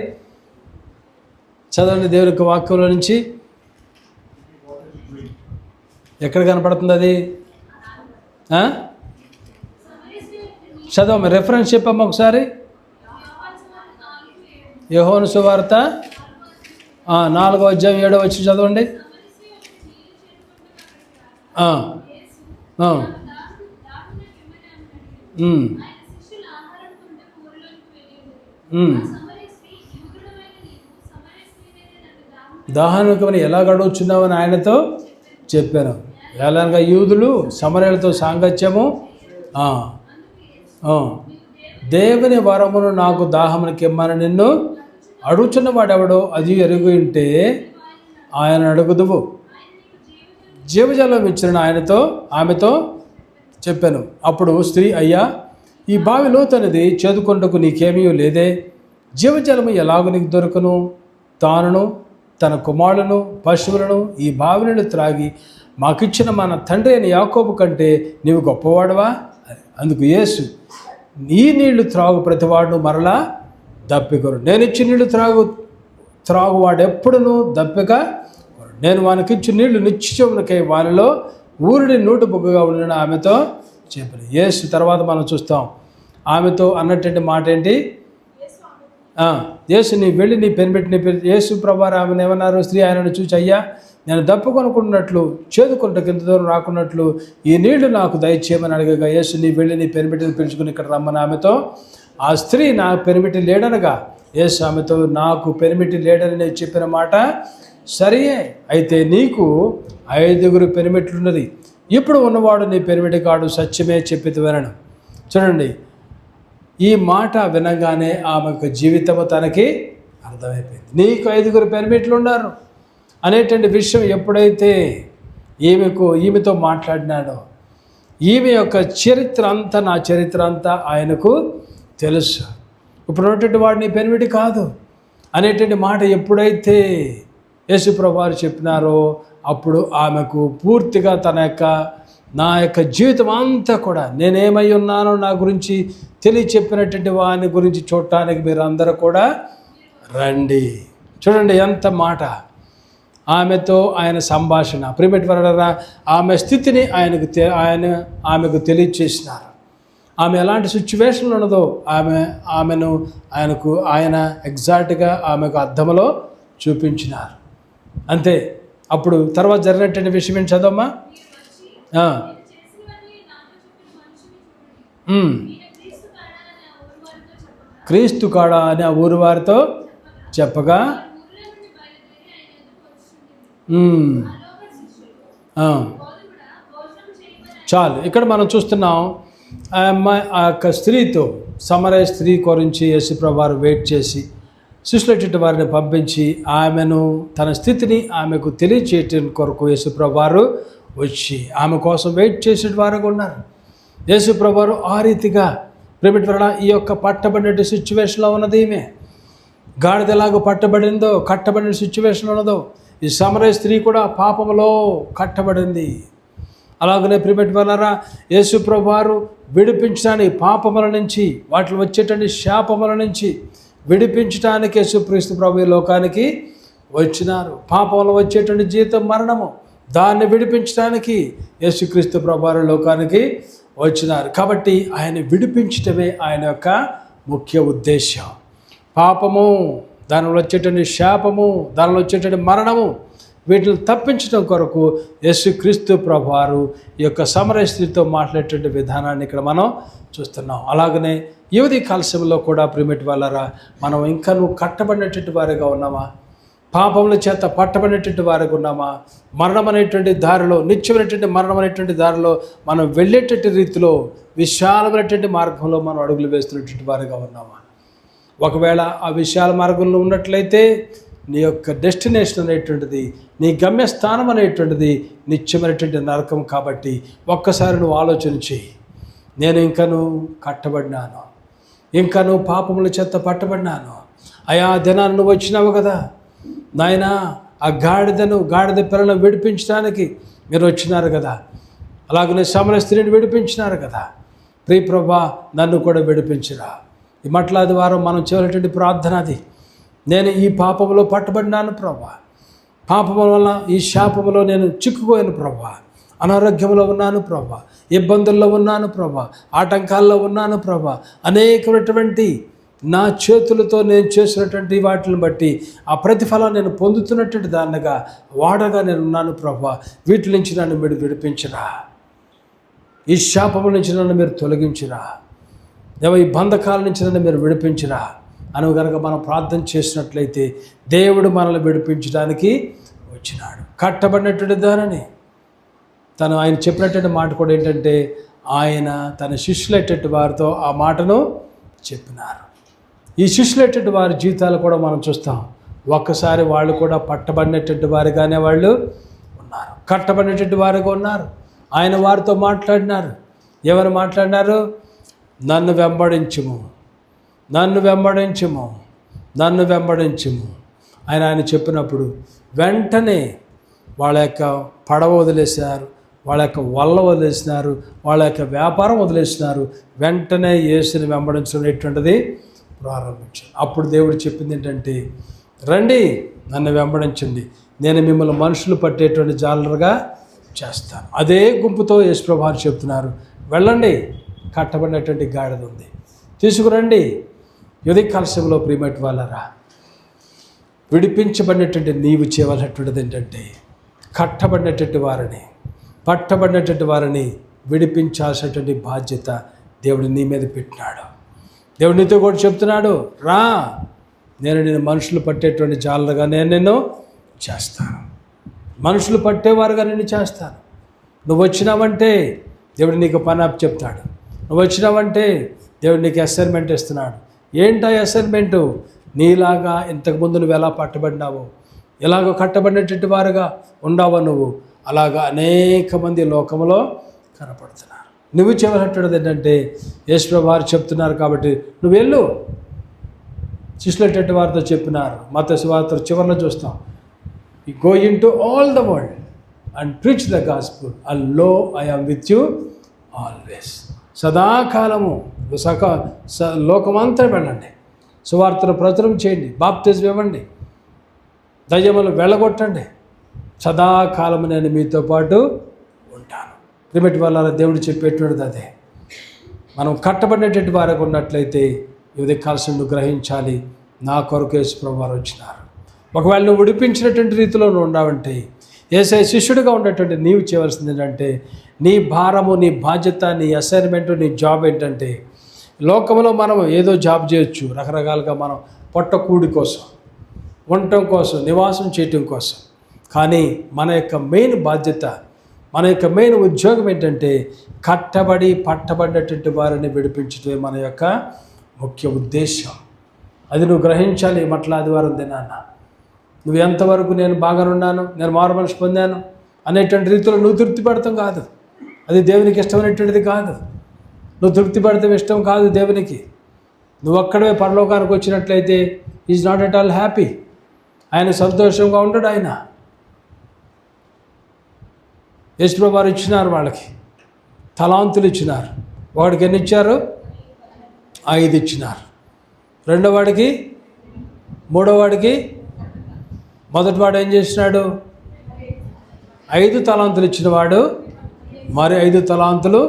Speaker 1: చదవండి దేవుని యొక్క వాక్యంలో నుంచి. ఎక్కడ కనపడుతుంది అది? చదవమ్మ, రెఫరెన్స్ చెప్పమ్మా ఒకసారి. యోహాను సువార్త 4వ అధ్యాయం 7వ వచనం చదవండి. దాహానికమని ఎలా గడువుచున్నామని ఆయనతో చెప్పాను. ఎలాగ యూదులు సమరయులతో సాంగత్యము, దేవుని వరమును నాకు దాహమునికి ఇమ్మని నిన్ను అడుగుచున్న వాడెవడో అది ఎరుగు ఉంటే ఆయన అడుగుదువు. జీవజలం ఇచ్చిన ఆమెతో చెప్పాను. అప్పుడు స్త్రీ, అయ్యా, ఈ బావి లోతనేది చేదుకొండకు నీకేమీ లేదే, జీవజలము ఎలాగో నీకు దొరకను? తానును తన కుమారులను పశువులను ఈ బావి నుండి త్రాగి మాకిచ్చిన మన తండ్రి అయిన యాకోబు కంటే నీవు గొప్పవాడవా? అందుకు యేసు, ఈ నీళ్లు త్రాగు ప్రతివాడును మరలా దప్పికొను. నేను ఇచ్చిన నీళ్లు త్రాగువాడెప్పుడును దప్పిక, నేను వానికి ఇచ్చిన నీళ్లు నిత్యమునకై వానిలో ఊరిని నూట బుగ్గగా ఉండిన ఆమెతో చెప్పిన. యేసు తర్వాత మనం చూస్తాం ఆమెతో అన్నటువంటి మాట ఏంటి? యేసు నీ వెళ్ళి నీ పెనిపెట్టి యేసు ప్రభువారు ఆమెను ఏమన్నారు? స్త్రీ ఆయనను చూసి, అయ్యా నేను దప్పుకొనుకున్నట్లు చేదుకుంట కింద దూరం రాకున్నట్లు ఈ నీళ్లు నాకు దయచేయమని అడగగా, యేసు నీ వెళ్ళి నీ పెనిపెట్టిని పిలుచుకుని ఇక్కడ రమ్మని ఆమెతో. ఆ స్త్రీ నా పెనిమిటి లేడనగా యేసు ఆమెతో, నాకు పెనిమిటి లేడని నేను చెప్పిన మాట సరియే, అయితే నీకు 5 పెనిమిట్లున్నది, ఇప్పుడు ఉన్నవాడు నీ పెనిమిటి కాడు, సత్యమే చెప్పితివనను. చూడండి, ఈ మాట వినగానే ఆమెకు జీవితము తనకి అర్థమైపోయింది. నీకు 5 పెనిమిట్లు ఉన్నారు అనేటువంటి విషయం ఎప్పుడైతే ఈమెతో మాట్లాడినాడో, ఈమె యొక్క చరిత్ర అంతా, నా చరిత్ర అంతా ఆయనకు తెలుసు. ఇప్పుడు ఉన్నటువంటి వాడు నీ పెనిమిటి కాదు అనేటువంటి మాట ఎప్పుడైతే యేసుప్రభువు వారు చెప్పినారో, అప్పుడు ఆమెకు పూర్తిగా నా యొక్క జీవితం అంతా కూడా నేనేమై ఉన్నానో నా గురించి తెలియచెప్పినటువంటి వాని గురించి చూడటానికి మీరు అందరూ కూడా రండి. చూడండి ఎంత మాట, ఆమెతో ఆయన సంభాషణ. ప్రియమైన వారలారా, ఆమె స్థితిని ఆమెకు తెలియచేసినారు. ఆమె ఎలాంటి సిచ్యువేషన్లో ఉన్నదో ఆయన ఎగ్జాక్ట్గా ఆమెకు అర్థంలో చూపించినారు. అంతే. అప్పుడు తర్వాత జరిగినటువంటి విషయం ఏంటి చదవమ్మా? క్రీస్తు కాడ అని ఆ ఊరు వారితో చెప్పగా, చాలు. ఇక్కడ మనం చూస్తున్నాం ఆ యొక్క స్త్రీతో, సమరయ స్త్రీ గురించి యేసుప్రభువు వారు వెయిట్ చేసి శిష్యులైన వారిని పంపించి ఆమెను తన స్థితిని ఆమెకు తెలియచేయటం కొరకు యేసుప్రభువు వారు వచ్చి ఆమె కోసం వెయిట్ చేసే వారుగా ఉన్నారు. యేసుప్రభువు వారు ఆ రీతిగా ప్రేమిట్వరణ ఈ యొక్క పట్టబడిన సిచ్యువేషన్లో ఉన్నది. ఈమె గాడిదలాగా కట్టబడిన సిచ్యువేషన్ ఉన్నదో, ఈ సమరయ స్త్రీ కూడా పాపములో కట్టబడింది. అలాగనే ప్రియమైన యేసుప్రభువు వారు విడిపించడానికి, పాపముల నుంచి, వాటిలో వచ్చేటువంటి శాపముల నుంచి విడిపించడానికి యేసుక్రీస్తు ప్రభు లోకానికి వచ్చినారు. పాపంలో వచ్చేటువంటి జీవితం మరణము, దాన్ని విడిపించడానికి యేసుక్రీస్తు ప్రభు వారు లోకానికి వచ్చినారు. కాబట్టి ఆయన విడిపించటమే ఆయన యొక్క ముఖ్య ఉద్దేశం. పాపము, దానిలో వచ్చేటువంటి శాపము, దానిలో వచ్చేటువంటి మరణము, వీటిని తప్పించడం కొరకు యేసుక్రీస్తు ప్రభువారు ఈ యొక్క సమరయ స్త్రీతో మాట్లాడేటువంటి విధానాన్ని ఇక్కడ మనం చూస్తున్నాం. అలాగనే యువతి కాలశంలో కూడా ప్రియమైన వాళ్ళారా, మనం ఇంకా కట్టబడినటువంటి వారిగా ఉన్నామా? పాపముల చేత పట్టబడినటువంటి వారిగా ఉన్నామా? మరణం అనేటువంటి దారిలో, నిత్యమైనటువంటి మరణం అనేటువంటి దారిలో మనం వెళ్ళేటటువంటి రీతిలో, విశాలమైనటువంటి మార్గంలో మనం అడుగులు వేస్తున్నటువంటి వారిగా ఉన్నామా? ఒకవేళ ఆ విశాల మార్గంలో ఉన్నట్లయితే నీ యొక్క డెస్టినేషన్ అనేటువంటిది, నీ గమ్యస్థానం అనేటువంటిది నిత్యమైనటువంటి నరకం. కాబట్టి ఒక్కసారి నువ్వు ఆలోచన చేయి. నేను ఇంకను కట్టబడినాను, ఇంకను పాపముల చేత పట్టబడినాను. అయా దినాన్ని నువ్వు వచ్చినావు కదా నాయన, ఆ గాడిద పిల్లను విడిపించడానికి మీరు వచ్చినారు కదా, అలాగనే సమరయ స్త్రీని విడిపించినారు కదా. ప్రియ ప్రభా, నన్ను కూడా విడిపించిరా. ఈ మట్లాది వారం మనం చేయనటువంటి ప్రార్థన అది. నేను ఈ పాపములో పట్టబడినాను ప్రభా, పాపముల వల్ల ఈ శాపములో నేను చిక్కుపోయాను ప్రభా, అనారోగ్యంలో ఉన్నాను ప్రభా, ఇబ్బందుల్లో ఉన్నాను ప్రభా, ఆటంకాల్లో ఉన్నాను ప్రభా, అనేకమైనటువంటి నా చేతులతో నేను చేసినటువంటి వాటిని బట్టి ఆ ప్రతిఫలం నేను పొందుతున్నటువంటి దానిగా వాడగా నేను ఉన్నాను ప్రభా. వీటి నుంచి నన్ను మీరు విడిపించిరా, ఈ శాపముల నుంచి నన్ను మీరు తొలగించిరా, ఈ బంధకాల నుంచి నన్ను మీరు విడిపించిరా అని కనుక మనం ప్రార్థన చేసినట్లయితే దేవుడు మనల్ని విడిపించడానికి వచ్చినాడు. కట్టబడినటువంటి దానిని ఆయన చెప్పినటువంటి మాట కూడా ఏంటంటే, ఆయన తన శిష్యులైనటువంటి వారితో ఆ మాటను చెప్పినారు. ఈ శిష్యులైనటువంటి వారి జీవితాలు కూడా మనం చూస్తాం. ఒక్కసారి వాళ్ళు కూడా పట్టబడినటువంటి వారిగానే వాళ్ళు ఉన్నారు, కట్టబడినటువంటి వారిగా ఉన్నారు. ఆయన వారితో మాట్లాడినారు. ఎవరు మాట్లాడినారు? నన్ను వెంబడించుము, నన్ను వెంబడించుము, నన్ను వెంబడించుము ఆయన చెప్పినప్పుడు వెంటనే వాళ్ళ యొక్క పడవ వదిలేసినారు, వాళ్ళ యొక్క వల్ల వదిలేసినారు, వాళ్ళ యొక్క వ్యాపారం వదిలేసినారు. వెంటనే యేసుని వెంబడించడం ఎటువంటిది ప్రారంభించాను. అప్పుడు దేవుడు చెప్పింది ఏంటంటే, రండి నన్ను వెంబడించండి, నేను మిమ్మల్ని మనుషులు పట్టేటువంటి జాలరుగా చేస్తాను. అదే గుంపుతో యేసుప్రభువు వారు చెప్తున్నారు, వెళ్ళండి, కట్టబడినటువంటి గాడిద ఉంది, తీసుకురండి. యుది కలశంలో ప్రియమటి వాళ్ళరా, విడిపించబడినటువంటి నీవు చేయవలసినటువంటిది ఏంటంటే, కట్టబడినటువంటి వారిని, పట్టబడినటువంటి వారిని విడిపించాల్సినటువంటి బాధ్యత దేవుడు నీ మీద పెట్టినాడు. దేవుడు నీతో కూడా చెప్తున్నాడు, రా, నేను మనుషులు పట్టేటువంటి జాలరుగా నేను నిన్ను చేస్తాను, మనుషులు పట్టేవారుగా నిన్ను చేస్తాను. నువ్వు వచ్చినావంటే దేవుడు నీకు పని అప్పు చెప్తాడు. నువ్వు వచ్చినావంటే దేవుడు నీకు అసైన్మెంట్ ఇస్తున్నాడు. ఏంటా అసైన్మెంటు? నీలాగా ఇంతకుముందు నువ్వు ఎలా పట్టబడినావో, ఎలాగో కట్టబడినటువంటి వారుగా ఉండావో నువ్వు, అలాగా అనేక మంది లోకంలో కనపడుతున్నారు. నువ్వు చేయవలసినటువంటిది ఏంటంటే, యేసుప్రభువు వారు చెప్తున్నారు కాబట్టి నువ్వు వెళ్ళు. శిష్యులైనటువంటి వారితో చెప్పినారు, మత్తయి సువార్త చివరిలో చూస్తాం, go into all the world and preach the gospel and lo I am with you always. సదాకాలము లోకమంతా వెళ్ళండి, సువార్తను ప్రచురం చేయండి, బాప్తిజం ఇవ్వండి, దయ్యములు వెళ్ళగొట్టండి, సదాకాలము నేను మీతో పాటు ఉంటాను. ప్రియమైన వాళ్ళ దేవుడు చెప్పేటువంటిది అదే. మనం కట్టబడినటువంటి వారికి ఉన్నట్లయితే ఇది కలిసి గ్రహించాలి, నా కొరకు యేసుప్రభువు వారు వచ్చినారు. ఒకవేళ నువ్వు విడిపించినటువంటి రీతిలో నువ్వు ఉన్నావంటే, యేసయ్య శిష్యుడిగా ఉన్నటువంటి నీవు చేయవలసింది ఏంటంటే, నీ భారము, నీ బాధ్యత, నీ అసైన్మెంటు, నీ జాబ్ ఏంటంటే, లోకంలో మనం ఏదో జాబ్ చేయొచ్చు రకరకాలుగా, మనం పొట్టకూడి కోసం, ఉండటం కోసం, నివాసం చేయటం కోసం. కానీ మన యొక్క మెయిన్ బాధ్యత, మన యొక్క మెయిన్ ఉద్యోగం ఏంటంటే, కట్టబడి పట్టబడినటువంటి వారిని విడిపించడమే మన యొక్క ముఖ్య ఉద్దేశం. అది నువ్వు గ్రహించాలి. మట్ల ఆదివారం దినాన నువ్వు ఎంతవరకు నేను బాగానున్నాను, నేను మారు మనసు పొందాను అనేటువంటి రీతిలో నువ్వు తృప్తి పడతాం కాదు. అది దేవునికి ఇష్టమైనటువంటిది కాదు. నువ్వు తృప్తి పడతాం ఇష్టం కాదు దేవునికి. నువ్వు ఒక్కడే పరలోకానికి వచ్చినట్లయితే is not at all happy. ఆయన సంతోషంగా ఉండడు. ఆయన యేసుప్రభువు వారు ఇచ్చినారు, వాళ్ళకి తలాంతులు ఇచ్చినారు. వాడికి ఎన్ని ఇచ్చారు? 5 ఇచ్చినారు. రెండో వాడికి, మూడో వాడికి, మొదటి వాడు ఏం చేసినాడు? 5 తలాంతులు ఇచ్చినవాడు మరి 5 తలాంతులు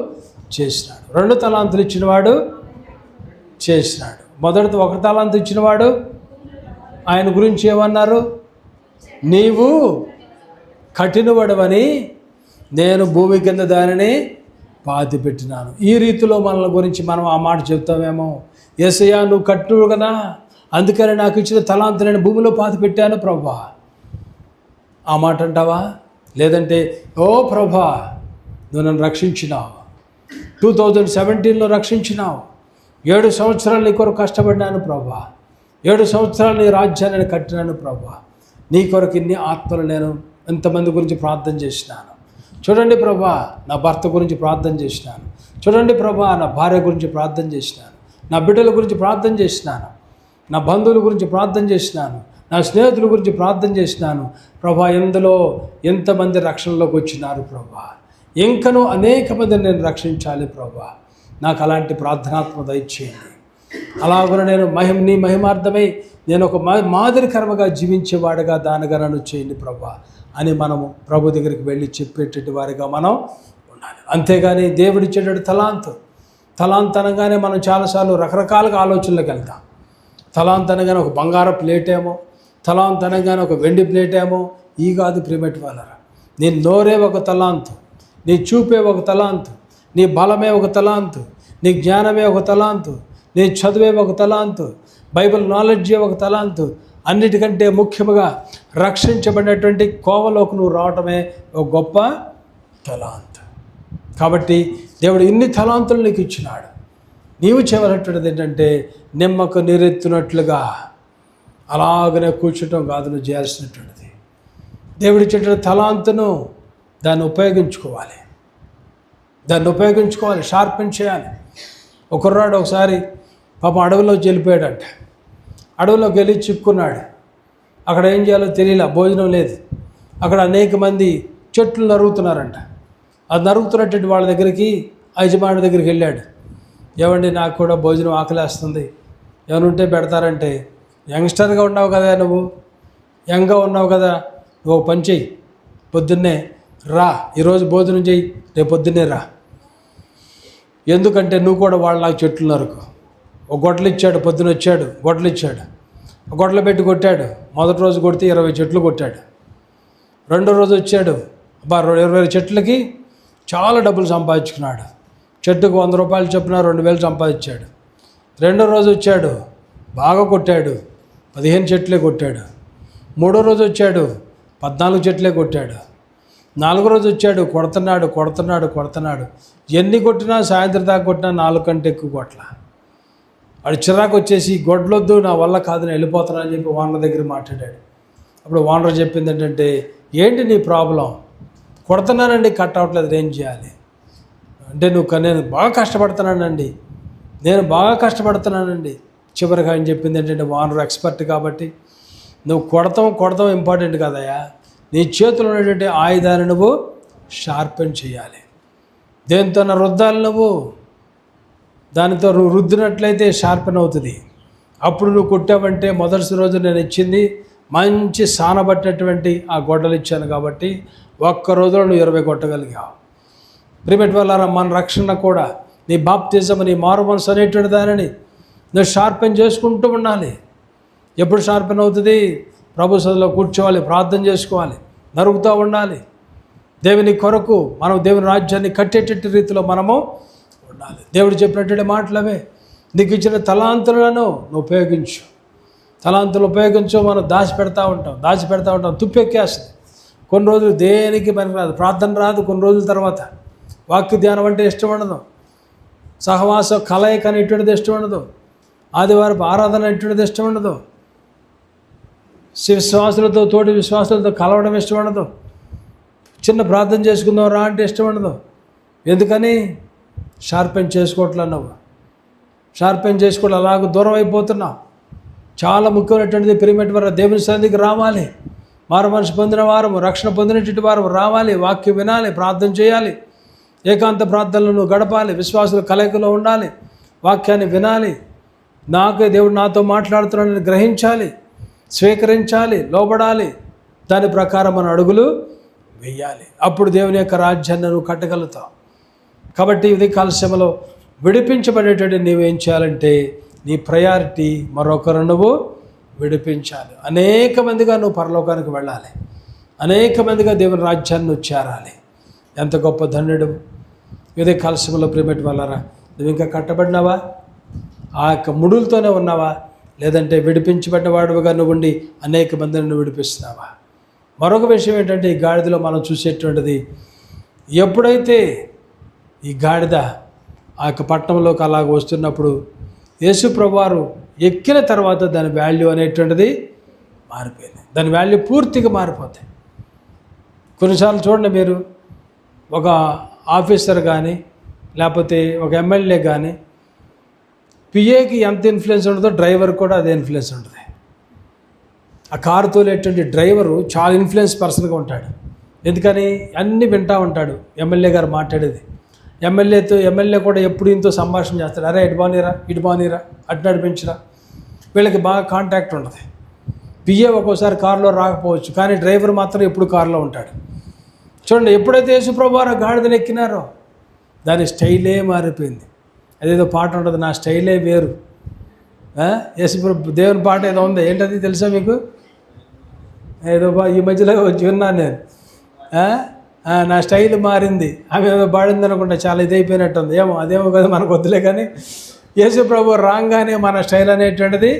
Speaker 1: చేసినాడు. 2 తలాంతులు ఇచ్చినవాడు చేసినాడు. మొదటి 1 తలాంతు ఇచ్చినవాడు ఆయన గురించి ఏమన్నారు? నీవు కఠినవాడవని నేను భూమి కింద దానిని పాతి పెట్టినాను. ఈ రీతిలో మనల గురించి మనం ఆ మాట చెప్తామేమో, యేసయ్యా నువ్వు కట్టినవు కదా, అందుకని నాకు ఇచ్చిన తలాంతు నేను భూమిలో పాతి పెట్టాను ప్రభా, ఆ మాట అంటావా? లేదంటే ఓ ప్రభా నువ్వు నన్ను రక్షించినావు, 2017లో రక్షించినావు, 7 సంవత్సరాలు నీ కొరకు కష్టపడినాను ప్రభా, 7 సంవత్సరాలు నీ రాజ్యాన్ని కట్టినాను ప్రభా, నీ కొరకు ఇన్ని ఆత్మలు నేను ఎంతమంది గురించి ప్రార్థన చేసినాను. చూడండి ప్రభా, నా భర్త గురించి ప్రార్థన చేసినాను. చూడండి ప్రభా, నా భార్య గురించి ప్రార్థన చేసినాను. నా బిడ్డల గురించి ప్రార్థన చేసినాను. నా బంధువుల గురించి ప్రార్థన చేసినాను. నా స్నేహితుల గురించి ప్రార్థన చేసినాను ప్రభా. ఇందులో ఎంతమంది రక్షణలోకి వచ్చినారు ప్రభా. ఇంకనూ అనేక మందిని నేను రక్షించాలి ప్రభా. నాకు అలాంటి ప్రార్థనాత్మ దయచేయండి. అలాగ నేను నీ మహిమార్థమై నేను ఒక మాదిరికరముగా జీవించేవాడుగా దానిగా నన్ను చేయండి ప్రభా అని మనము ప్రభు దగ్గరికి వెళ్ళి చెప్పేటటువంటి వారిగా మనం ఉండాలి. అంతేగాని దేవుడిచ్చేటటువంటి తలాంత్ అనగానే మనం చాలాసార్లు రకరకాలుగా ఆలోచనలకు వెళ్తాం. తలాంత్ అనగానే ఒక బంగారం ప్లేట్ ఏమో, తలాంత్ అనగానే ఒక వెండి ప్లేట్ ఏమో. ఈ కాదు ప్రియమైన వాళ్ళరా. నీ నోరే ఒక తలాంతు, నీ చూపే ఒక తలాంతు, నీ బలమే ఒక తలాంతు, నీ జ్ఞానమే ఒక తలాంతు, నీ చదువే ఒక తలాంతు, బైబిల్ నాలెడ్జే ఒక తలాంతు. అన్నిటికంటే ముఖ్యముగా రక్షించబడినటువంటి కోవలోకి నువ్వు రావటమే ఒక గొప్ప తలాంతు. కాబట్టి దేవుడు ఇన్ని తలాంతులు నీకు ఇచ్చినాడు. నీవు చేయవలసినటువంటిది ఏంటంటే నిమ్మకు నీరెత్తునట్లుగా అలాగనే కూర్చోటం కాదు నువ్వు చేయాల్సినటువంటిది. దేవుడు ఇచ్చేటువంటి తలాంతును దాన్ని ఉపయోగించుకోవాలి, షార్పెన్ చేయాలి. ఒక కుర్రాడు ఒకసారి పాపం అడవిలోకి వెళ్ళిపోయాడంట. అడవిలోకి వెళ్ళి చిక్కున్నాడు. అక్కడ ఏం చేయాలో తెలియలే, భోజనం లేదు. అక్కడ అనేక మంది చెట్లు నరుగుతున్నారంట. అది నరుగుతున్నటువంటి వాళ్ళ దగ్గరికి, యజమాని దగ్గరికి వెళ్ళాడు. ఏమండి నాకు కూడా భోజనం ఆకలేస్తుంది, ఏమైనా ఉంటే పెడతారంటే, యంగ్స్టర్గా ఉన్నావు కదా నువ్వు, యంగ్గా ఉన్నావు కదా, నువ్వు ఒక పని చెయ్యి, పొద్దున్నే రా, ఈరోజు భోజనం చెయ్యి, రేపు పొద్దున్నే రా. ఎందుకంటే నువ్వు కూడా వాళ్ళలాగా చెట్లు నరకు. ఒక గొడ్డలు ఇచ్చాడు, పొద్దున వచ్చాడు, గొడ్డలు ఇచ్చాడు, గొడ్డలు పెట్టి కొట్టాడు. మొదటి రోజు కొడితే 20 చెట్లు కొట్టాడు. రెండో రోజు వచ్చాడు, 20 చెట్లకి చాలా డబ్బులు సంపాదించుకున్నాడు. చెట్టుకు 100 రూపాయలు చొప్పున 2000 సంపాదించాడు. రెండో రోజు వచ్చాడు, బాగా కొట్టాడు, 15 చెట్లే కొట్టాడు. మూడో రోజు వచ్చాడు, 14 చెట్లే కొట్టాడు. నాలుగో రోజు వచ్చాడు, కొడుతున్నాడు. ఎన్ని కొట్టినా, సాయంత్రం దాకా కొట్టినా 4 కంటే ఎక్కువ కొట్ల. వాడు చిరాకు వచ్చేసి, గొడ్లొద్దు, నా వల్ల కాదు, నేను వెళ్ళిపోతాను అని చెప్పి ఓనర్ దగ్గర మాట్లాడాడు. అప్పుడు ఓనర్ చెప్పింది ఏంటంటే, ఏంటి నీ ప్రాబ్లం? కొడుతున్నానండి, కట్ అవ్వట్లేదు, ఏం చేయాలి అంటే, నేను బాగా కష్టపడుతున్నానండి. చివరికి ఆయన చెప్పింది ఏంటంటే, ఓనర్ ఎక్స్పర్ట్ కాబట్టి, నువ్వు కొడతాం ఇంపార్టెంట్ కాదయ్యా, నీ చేతిలో ఉన్నటువంటి ఆయుధాన్ని నువ్వు షార్పెన్ చేయాలి. దేంతో రుద్దాలి, నువ్వు దానితో రుద్దినట్లయితే షార్పెన్ అవుతుంది. అప్పుడు నువ్వు కొట్టావంటే, మొదటి రోజు నేను ఇచ్చింది మంచి సానబట్టినటువంటి ఆ గొడ్డలు ఇచ్చాను కాబట్టి ఒక్క రోజులో నువ్వు 20 కొట్టగలిగావు. ప్రియమైన వాళ్ళారా, మన రక్షణ కూడా నీ బాప్తిజం, నీ మారు మనసు అనేటువంటి దానిని నువ్వు షార్పెన్ చేసుకుంటూ ఉండాలి. ఎప్పుడు షార్పెన్ అవుతుంది? ప్రభు సన్నిధిలో కూర్చోవాలి, ప్రార్థన చేసుకోవాలి, నరుగుతూ ఉండాలి. దేవుని కొరకు మనం దేవుని రాజ్యాన్ని కట్టేటట్టు రీతిలో మనము ఉండాలి. దేవుడు చెప్పినటువంటి మాటలవే. నీకు ఇచ్చిన తలాంతులను నువ్వు ఉపయోగించు. తలాంతులు ఉపయోగించు. మనం దాచిపెడతా ఉంటాం, తుప్పెక్కేస్తుంది. కొన్ని రోజులు దేనికి పనికి రాదు, ప్రార్థన రాదు. కొన్ని రోజుల తర్వాత వాక్య ధ్యానం అంటే ఇష్టం ఉండదు, సహవాసం కలయిక అనేటువంటిది ఇష్టం ఉండదు, ఆదివారపు ఆరాధన అనేటువంటిది ఇష్టం ఉండదు, తోటి విశ్వాసులతో కలవడం ఇష్టం ఉండదు, చిన్న ప్రార్థన చేసుకుందాం రా అంటే ఇష్టం ఉండదు. ఎందుకని? షార్పెన్ చేసుకోవట్లే. నువ్వు షార్పెన్ చేసుకోవడం అలాగ దూరం అయిపోతున్నావు. చాలా ముఖ్యమైనటువంటిది ప్రియమైన వారు దేవుని సన్నిధికి రావాలి. మారు మనసు పొందిన వారు, రక్షణ పొందినటువంటి వారు రావాలి, వాక్యం వినాలి, ప్రార్థన చేయాలి, ఏకాంత ప్రార్థనలను గడపాలి, విశ్వాసుల కలయికలో ఉండాలి, వాక్యాన్ని వినాలి, నాకే దేవుడు నాతో మాట్లాడుతున్నాడని గ్రహించాలి, స్వీకరించాలి, లోబడాలి, దాని ప్రకారం మన అడుగులు వేయాలి. అప్పుడు దేవుని యొక్క రాజ్యాన్ని నువ్వు కట్టగలుగుతావు. కాబట్టి ఇది కాలశ్రమలో విడిపించబడేటట్టు నీవేం చేయాలంటే, నీ ప్రయారిటీ మరొకరు నువ్వు విడిపించాలి. అనేక మందిగా నువ్వు పరలోకానికి వెళ్ళాలి, అనేక మందిగా దేవుని రాజ్యాన్ని నువ్వు చేరాలి. ఎంత గొప్ప ధన్యుడు. ఇదే కాలశ్రమలో ప్రియమైన వాళ్ళారా, నువ్వు ఇంకా కట్టబడినావా? ఆ యొక్క ముడులతోనే ఉన్నావా? లేదంటే విడిపించబడ్డవాడుగా నువ్వు ఉండి అనేక మందిని నువ్వు విడిపిస్తున్నావా? మరొక విషయం ఏంటంటే, ఈ గాడిదలో మనం చూసేటువంటిది, ఎప్పుడైతే ఈ గాడిద ఆ యొక్క పట్టణంలోకి అలాగ వస్తున్నప్పుడు యేసు ప్రభువారు ఎక్కిన తర్వాత దాని వాల్యూ అనేటువంటిది మారిపోయింది. దాని వాల్యూ పూర్తిగా మారిపోతాయి. కొన్నిసార్లు చూడండి, మీరు ఒక ఆఫీసర్ కానీ లేకపోతే ఒక ఎమ్మెల్యే కానీ పిఏకి ఎంత ఇన్ఫ్లుయెన్స్ ఉంటుందో డ్రైవర్ కూడా అదే ఇన్ఫ్లుయెన్స్ ఉంటుంది. ఆ కారు తోలేటువంటి డ్రైవరు చాలా ఇన్ఫ్లుయెన్స్ పర్సన్గా ఉంటాడు. ఎందుకని? అన్నీ వింటూ ఉంటాడు ఎమ్మెల్యే గారు మాట్లాడేది. ఎమ్మెల్యే కూడా ఎప్పుడు ఇంతో సంభాషణ చేస్తాడు. అరే ఇటు బానీరా అటు నడిపించరా. వీళ్ళకి బాగా కాంటాక్ట్ ఉంటుంది. పిఏ ఒక్కోసారి కారులో రాకపోవచ్చు, కానీ డ్రైవర్ మాత్రం ఎప్పుడు కారులో ఉంటాడు. చూడండి, ఎప్పుడైతే యేసుప్రభు వారు గాడిదను ఎక్కినారో దాని స్టైలే మారిపోయింది. అదేదో పాట ఉంటుంది, నా స్టైలే వేరు. యేసుప్రభు దేవుని పాట ఏదో ఉంది, ఏంటది తెలుసా మీకు? ఏదో ఈ మధ్యలో వచ్చి విన్నాను నేను. నా స్టైల్ మారింది, ఆమె ఏదో పాడింది అనుకుంటా, చాలా ఇదైపోయినట్టుంది. అదేమో కదా, మనకు వద్దులే. కానీ యేసుప్రభు రాగానే మన స్టైల్ అనేటువంటిది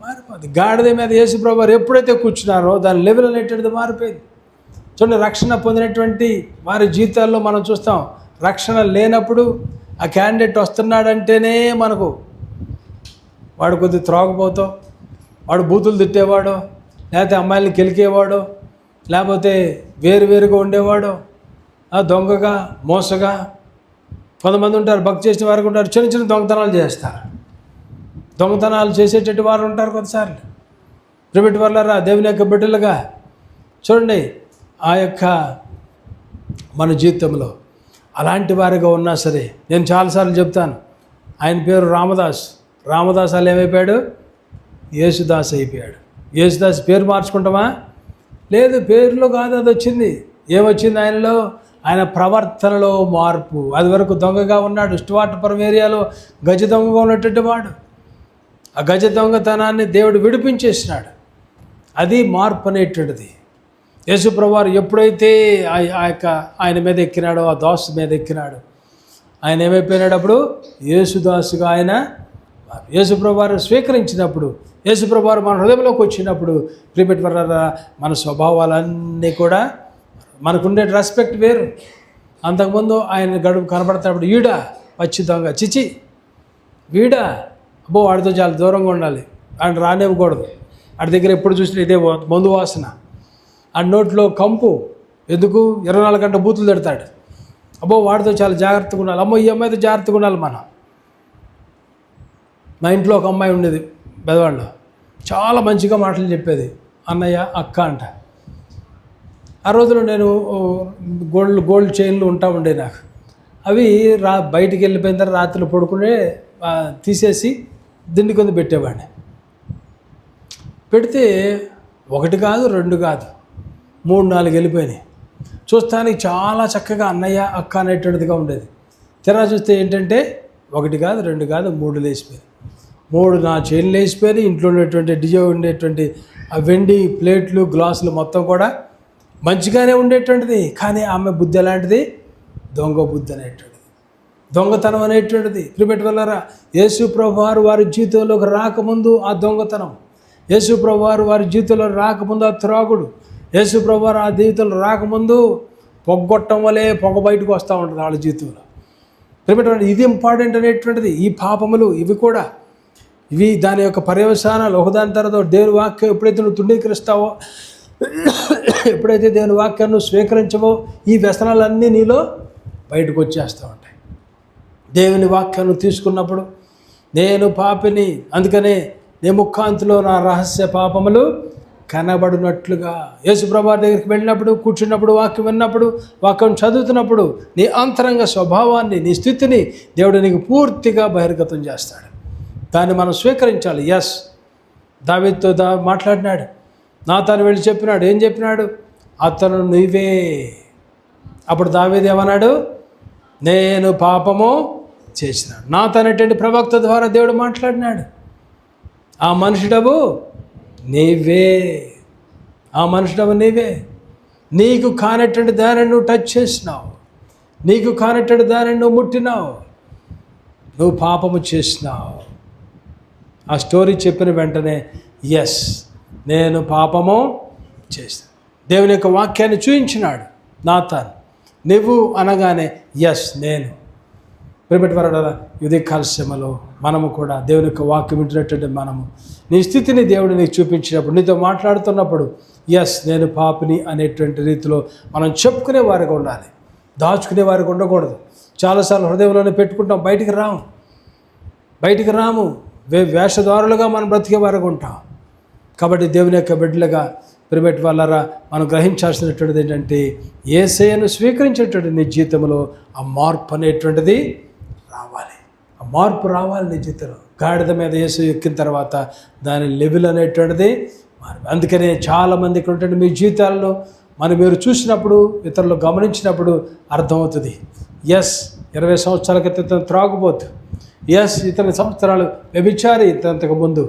Speaker 1: మారిపోయింది. గాడిద మీద యేసుప్రభు వారు ఎప్పుడైతే కూర్చున్నారో దాని లెవెల్ అనేటువంటిది మారిపోయింది. చూడండి, రక్షణ పొందినటువంటి వారి జీవితాల్లో మనం చూస్తాం, రక్షణ లేనప్పుడు ఆ క్యాండిడేట్ వస్తున్నాడంటేనే మనకు వాడు కొద్దిగా త్రోగపోతాం, వాడు బూతులు తిట్టేవాడు, లేకపోతే అమ్మాయిల్ని కెలికేవాడు, లేకపోతే వేరుగా ఉండేవాడు, దొంగగా మోసగా. కొంతమంది ఉంటారు, భక్తి చేసిన వారు ఉంటారు, చిన్న దొంగతనాలు చేస్తారు. దొంగతనాలు చేసేటట్టు వారు ఉంటారు కొన్నిసార్లు. ప్రియమైన వాళ్ళారా, దేవుని యొక్క బిడ్డలుగా చూడండి, ఆ యొక్క మన జీవితంలో అలాంటి వారిగా ఉన్నా సరే, నేను చాలాసార్లు చెప్తాను, ఆయన పేరు రామదాస్. రామదాస్ అలా ఏమైపోయాడు? యేసుదాస్ అయిపోయాడు. యేసుదాస్ పేరు మార్చుకుంటామా? లేదు, పేరులో కాదు, అది వచ్చింది. ఏమొచ్చింది ఆయనలో? ఆయన ప్రవర్తనలో మార్పు. అది వరకు దొంగగా ఉన్నాడు. స్టువార్ట్పురం ఏరియాలో గజ దొంగగా ఉన్నటువంటి వాడు. ఆ గజ దొంగతనాన్ని దేవుడు విడిపించేసినాడు. అది మార్పు అనేటువంటిది. యేసుప్రభువారు ఎప్పుడైతే ఆయన మీద ఎక్కినాడో, ఆ దాసు మీద ఎక్కినాడు, ఆయన ఏమైపోయినాడు? అప్పుడు యేసుదాసుగా ఆయన యేసుప్రభువారు స్వీకరించినప్పుడు, యేసుప్రభువారు మన హృదయంలోకి వచ్చినప్పుడు, ప్రియమైన వారా, మన స్వభావాలన్నీ కూడా, మనకుండే రెస్పెక్ట్ వేరు. అంతకుముందు ఆయన గడుపు కనబడుతున్నప్పుడు ఈడా పచ్చి దొంగ, చిచి వీడా, అబ్బో వాడితో చాలా దూరంగా ఉండాలి, ఆయన రానివ్వకూడదు, వాడి దగ్గర ఎప్పుడు చూసినా ఇదే మందు వాసన, ఆ నోట్లో కంపు, ఎందుకు 24 గంటల బూతులు తిడతాడు, అబ్బో వాడితో చాలా జాగ్రత్తగా ఉండాలి, అమ్మో ఈ అమ్మాయితో జాగ్రత్తగా ఉండాలి మనం. మా ఇంట్లో ఒక అమ్మాయి ఉండేది పెద్దవాళ్ళు, చాలా మంచిగా మాటలు చెప్పేది, అన్నయ్య అక్క అంట. ఆ రోజులో నేను గోల్డ్ చైన్లు ఉంటా ఉండే నాకు, అవి బయటికి వెళ్ళిపోయిన తర్వాత రాత్రులు పడుకునే తీసేసి దిండి కింద పెట్టేవాడిని. పెడితే 1 కాదు 2 కాదు 3-4 వెళ్ళిపోయినాయి. చూస్తానికి చాలా చక్కగా అన్నయ్య అక్క అనేటువంటిదిగా ఉండేది. తెరా చూస్తే ఏంటంటే 1 కాదు 2 కాదు 3 లేచిపోయాయి. 3 నా చైన్లు లేచిపోయి, ఇంట్లో ఉండేటువంటి డిజో ఉండేటువంటి ఆ వెండి ప్లేట్లు గ్లాసులు మొత్తం కూడా మంచిగానే ఉండేటువంటిది. కానీ ఆమె బుద్ధి ఎలాంటిది? దొంగ బుద్ధి అనేటువంటిది, దొంగతనం అనేటువంటిది. ప్రియమైన వాళ్ళారా, యేసు ప్రభువారు వారి జీవితంలోకి రాకముందు ఆ దొంగతనం, యేసు ప్రభువారు వారి జీవితంలో రాకముందు ఆ త్రాగుడు, యేసు ప్రభువారు ఆ జీవితంలో రాకముందు పొగ్గొట్టం వలే పొగ బయటకు వస్తూ ఉంటుంది వాళ్ళ జీవితంలో. ప్రియమైన ఇది ఇంపార్టెంట్ అనేటువంటిది. ఈ పాపములు ఇవి దాని యొక్క పర్యవసానాలు. ఒకదాని తర్వాత దేవుని వాక్యం ఎప్పుడైతే నువ్వు తృణీకరిస్తావో, ఎప్పుడైతే దేవుని వాక్యాన్ని స్వీకరించవో, ఈ వ్యసనాలన్నీ నీలో బయటకు వచ్చేస్తూ ఉంటాయి. దేవుని వాక్యాన్ని తీసుకున్నప్పుడు నేను పాపిని, అందుకనే నీ ముఖాంతిలో నా రహస్య పాపములు కనబడినట్లుగా, యేసుప్రభువారి దగ్గరికి వెళ్ళినప్పుడు, కూర్చున్నప్పుడు, వాక్యం విన్నప్పుడు, వాక్యం చదువుతున్నప్పుడు నీ అంతరంగ స్వభావాన్ని, నీ స్థితిని దేవుడు నీకు పూర్తిగా బహిర్గతం చేస్తాడు. దాన్ని మనం స్వీకరించాలి. ఎస్, దావీదుతో మాట్లాడినాడు, నాతాను వెళ్ళి చెప్పినాడు. ఏం చెప్పినాడు? అతను నీవే. అప్పుడు దావీదు ఏమన్నాడు? నేను పాపము చేసినాడు. నాతానేటువంటి ప్రవక్త ద్వారా దేవుడు మాట్లాడినాడు. ఆ మనుషుడవు నీవే, ఆ మనుషుడవు నీవే. నీకు కానటువంటి దానిని నువ్వు టచ్ చేసినావు, నీకు కానటువంటి దానిని నువ్వు ముట్టినావు, నువ్వు పాపము చేసినావు. ఆ స్టోరీ చెప్పిన వెంటనే ఎస్, నేను పాపము చేస్తాను. దేవుని యొక్క వాక్యాన్ని చూయించినాడు నాతాన్. నువ్వు అనగానే ఎస్ నేను. ప్రియమైన ఇది కాలశ్రమలో మనము కూడా దేవుని యొక్క వాక్యం వింటున్నటువంటి మనము నీ స్థితిని దేవుడు నీకు చూపించినప్పుడు, నీతో మాట్లాడుతున్నప్పుడు ఎస్ నేను పాపిని అనేటువంటి రీతిలో మనం చెప్పుకునే వారిగా ఉండాలి, దాచుకునే వారికి ఉండకూడదు. చాలాసార్లు హృదయంలోనే పెట్టుకుంటాం, బయటికి రాము, వేషధారులుగా మనం బ్రతికే వారిగా ఉంటాం. కాబట్టి దేవుని యొక్క బిడ్డలుగా ప్రియమైన వాళ్ళారా, మనం గ్రహించాల్సినటువంటిది ఏంటంటే, యేసయ్యను స్వీకరించేటువంటి నీ జీవితంలో ఆ మార్పు అనేటువంటిది రావాలి. ఆ మార్పు రావాలి నీ జీవితంలో. గాడిద మీద యేసు ఎక్కిన తర్వాత దాని లెవెల్ అనేటువంటిది మారు. అందుకనే చాలామందికి ఉంటుంది మీ జీవితాల్లో మీరు చూసినప్పుడు, ఇతరులు గమనించినప్పుడు అర్థమవుతుంది. ఎస్ 20 సంవత్సరాల క్రితం త్రాగుబోతు, ఎస్ ఇతని సంవత్సరాలు వ్యభిచారి, ఇతనికి ముందు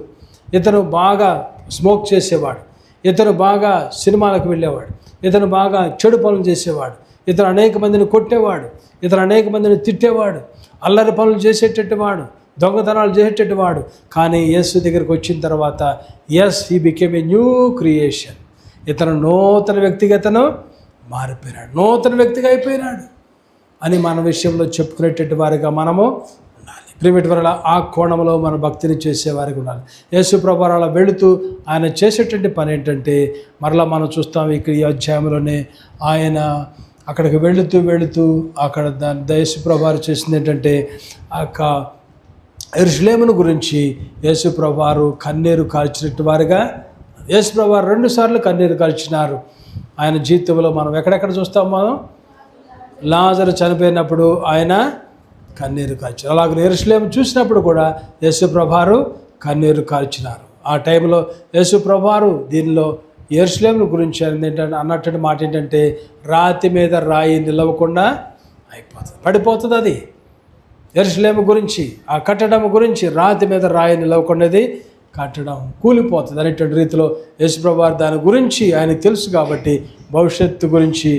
Speaker 1: ఇతను బాగా స్మోక్ చేసేవాడు, ఇతను బాగా సినిమాలకు వెళ్ళేవాడు, ఇతను బాగా చెడు పనులు చేసేవాడు, ఇతను అనేక మందిని కొట్టేవాడు, ఇతను అనేక మందిని తిట్టేవాడు, అల్లరి పనులు చేసేటట్టు వాడు, దొంగతనాలు చేసేటట్టు వాడు. కానీ యేసు దగ్గరికి వచ్చిన తర్వాత as he became a new creation. ఇతను నూతన వ్యక్తిగతను మారిపోయినాడు, నూతన వ్యక్తిగా అయిపోయినాడు అని మన విషయంలో చెప్పుకునేటట్టు వారిగా మనము ఉండాలి. ప్రియమైన వారలా ఆ కోణంలో మన భక్తిని చేసేవారికి ఉండాలి. యేసు ప్రభువు అలా వెళుతూ ఆయన చేసేటువంటి పని ఏంటంటే, మరలా మనం చూస్తాం ఇక్కడ ఈ అధ్యాయంలోనే ఆయన అక్కడికి వెళుతూ అక్కడ యేసు ప్రభువు చేసింది ఏంటంటే, యెరూషలేమును గురించి యేసు ప్రభువు కన్నీరు కాల్చినట్టు వారుగా, యేసు ప్రభువు 2 సార్లు కన్నీరు కాల్చినారు ఆయన జీవితంలో. మనం ఎక్కడెక్కడ చూస్తాం, మనం లాజరు చనిపోయినప్పుడు ఆయన కన్నీరు కార్చారు. అలాగే యెరూషలేము చూసినప్పుడు కూడా యేసుప్రభువారు కన్నీరు కార్చినారు. ఆ టైంలో యేసుప్రభువారు దీనిలో యెరూషలేము గురించి ఏంటంటే అన్నట్టు మాట ఏంటంటే, రాతి మీద రాయి నిలవకుండా అయిపోతుంది, పడిపోతుంది. అది యెరూషలేము గురించి, ఆ కట్టడం గురించి, రాతి మీద రాయి నిలవకుండాది కట్టడం కూలిపోతుంది అనేటువంటి రీతిలో యేసుప్రభువారు దాని గురించి ఆయనకు తెలుసు కాబట్టి భవిష్యత్తు గురించి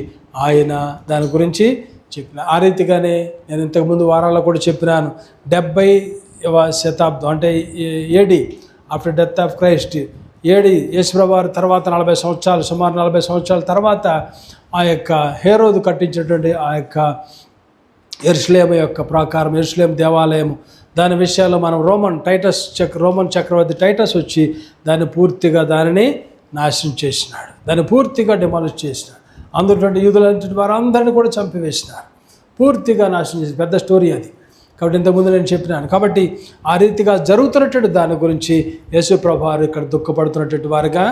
Speaker 1: ఆయన దాని గురించి చెప్పిన. ఆ రీతిగానే నేను ఇంతకుముందు వారాల్లో కూడా చెప్పినాను. 70వ శతాబ్దం అంటే AD, after death of Christ, AD యేసుప్రభువారు తర్వాత 40 సంవత్సరాలు, సుమారు 40 సంవత్సరాల తర్వాత ఆ యొక్క హేరోదు కట్టించినటువంటి ఆ యొక్క యెరూషలేము యొక్క ప్రాకారం, యెరూషలేము దేవాలయం, దాని విషయాల్లో మనం రోమన్ చక్రవర్తి టైటస్ వచ్చి దాన్ని పూర్తిగా దానిని నాశనం చేసినాడు, దాన్ని పూర్తిగా డిమాలిష్ చేసినాడు. అందులో యూదులంటి వారందరినీ కూడా చంపివేసినారు, పూర్తిగా నాశనం చేసి పెద్ద స్టోరీ అది. కాబట్టి ఇంతకుముందు నేను చెప్పినాను. కాబట్టి ఆ రీతిగా జరుగుతున్నటువంటి దాని గురించి యేసుప్రభువారు ఇక్కడ దుఃఖపడుతున్నటువంటి వారుగా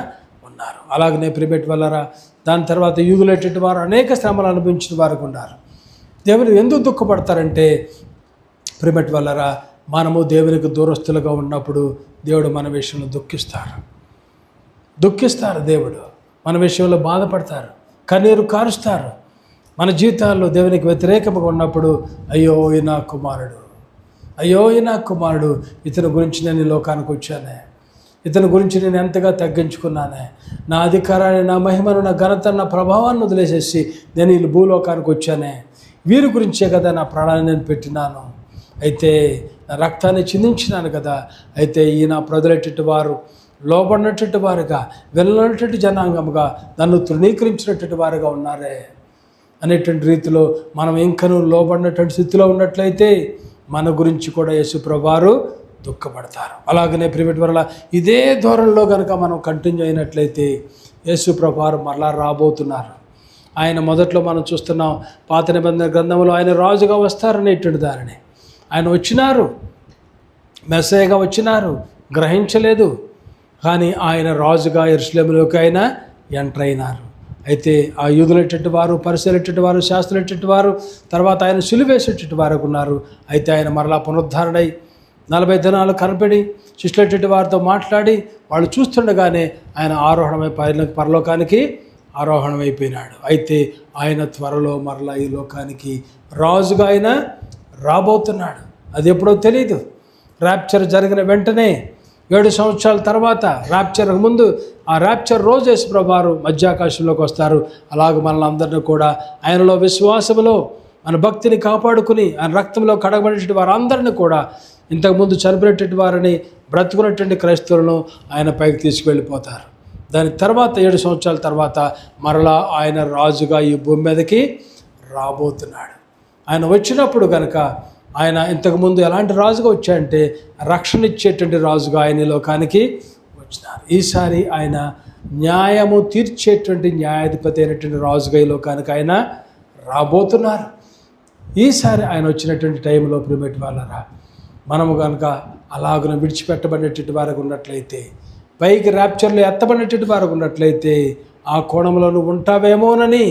Speaker 1: ఉన్నారు. అలాగనే ప్రిబెట్ వల్లరా దాని తర్వాత యూదులైనటువంటి వారు అనేక శ్రమలు అనుభవించిన వారు ఉన్నారు. దేవుని ఎందుకు దుఃఖపడతారంటే, ప్రిబెట్ వల్లరా మనము దేవునికి దూరస్తులుగా ఉన్నప్పుడు దేవుడు మన విషయంలో దుఃఖిస్తారు. దేవుడు మన విషయంలో బాధపడతారు, కన్నీరు కారుస్తారు. మన జీవితాల్లో దేవునికి వ్యతిరేకంగా ఉన్నప్పుడు అయ్యో ఈ నా కుమారుడు, ఇతని గురించి నేను ఈ లోకానికి వచ్చానే, ఇతని గురించి నేను ఎంతగా తగ్గించుకున్నానే, నా అధికారాన్ని, నా మహిమను, నా ఘనతను, నా ప్రభావాన్ని వదిలేసేసి నేను ఈ భూలోకానికి వచ్చానే, వీరి గురించే కదా నా ప్రాణాన్ని నేను పెట్టినాను, అయితే నా రక్తాన్ని చిందించినాను కదా, అయితే ఈ నా ప్రజలెట్టి వారు లోబడినటువంటి వారుగా, వెళ్ళనటువంటి జనాంగముగా, నన్ను తృణీకరించినటువంటి వారుగా ఉన్నారే అనేటువంటి రీతిలో మనం ఇంకనూ లోబడినటువంటి స్థితిలో ఉన్నట్లయితే మన గురించి కూడా యేసుప్రభువారు దుఃఖపడతారు. అలాగనే ప్రిమిట్ వల్ల ఇదే ధోరణిలో కనుక మనం కంటిన్యూ అయినట్లయితే యేసుప్రభువారు మరలా రాబోతున్నారు. ఆయన మొదట్లో మనం చూస్తున్నాం పాత నిబంధన గ్రంథంలో ఆయన రాజుగా వస్తారనేటువంటి దానిని, ఆయన వచ్చినారు, మెస్సయ్యగా వచ్చినారు, గ్రహించలేదు. కానీ ఆయన రాజుగా యెరూషలేములోకి ఆయన ఎంటర్ అయినారు. అయితే ఆ యూదులైనటువంటి వారు, పరిసయ్యులైనటువంటి వారు, శాస్త్రులైనటువంటి వారు, తర్వాత ఆయన సిలువేసేటువంటి వారు ఉన్నారు. అయితే ఆయన మరలా పునరుద్ధరణై 40 దినాలు కనపడి శిష్యులైనటువంటి వారితో మాట్లాడి వాళ్ళు చూస్తుండగానే ఆయన ఆరోహణమై పరలోకానికి ఆరోహణమైపోయినాడు. అయితే ఆయన త్వరలో మరలా ఈ లోకానికి రాజుగా ఆయన రాబోతున్నాడు. అది ఎప్పుడో తెలియదు. ర్యాప్చర్ జరిగిన వెంటనే 7 సంవత్సరాల తర్వాత, ర్యాప్చర్ ముందు, ఆ ర్యాప్చర్ రోజు యేసుప్రభువారు మధ్యాకాశంలోకి వస్తారు. అలాగే మనల్ని అందరినీ కూడా ఆయనలో విశ్వాసములో మన భక్తిని కాపాడుకుని ఆయన రక్తంలో కడగబడినటువంటి వారందరినీ కూడా, ఇంతకుముందు చనిపోయినటువంటి వారిని, బ్రతుకున్నటువంటి క్రైస్తవులను ఆయన పైకి తీసుకువెళ్ళిపోతారు. దాని తర్వాత 7 సంవత్సరాల తర్వాత మరలా ఆయన రాజుగా ఈ భూమి మీదకి రాబోతున్నాడు. ఆయన వచ్చినప్పుడు కనుక ఆయన ఇంతకుముందు ఎలాంటి రాజుగా వచ్చాయంటే రక్షణ ఇచ్చేటువంటి రాజుగా ఆయన లోకానికి వచ్చినారు. ఈసారి ఆయన న్యాయము తీర్చేటువంటి న్యాయాధిపతి అయినటువంటి రాజుగా ఈ లోకానికి ఆయన రాబోతున్నారు. ఈసారి ఆయన వచ్చినటువంటి టైంలో ప్రిమిట్ వాళ్ళరా మనము కనుక అలాగున విడిచిపెట్టబడినటువంటి వారికి ఉన్నట్లయితే, పైకి ర్యాప్చర్లో ఎత్తబడినటువంటి వారికి ఉన్నట్లయితే, ఆ కోణంలో నువ్వు ఉంటావేమోనని,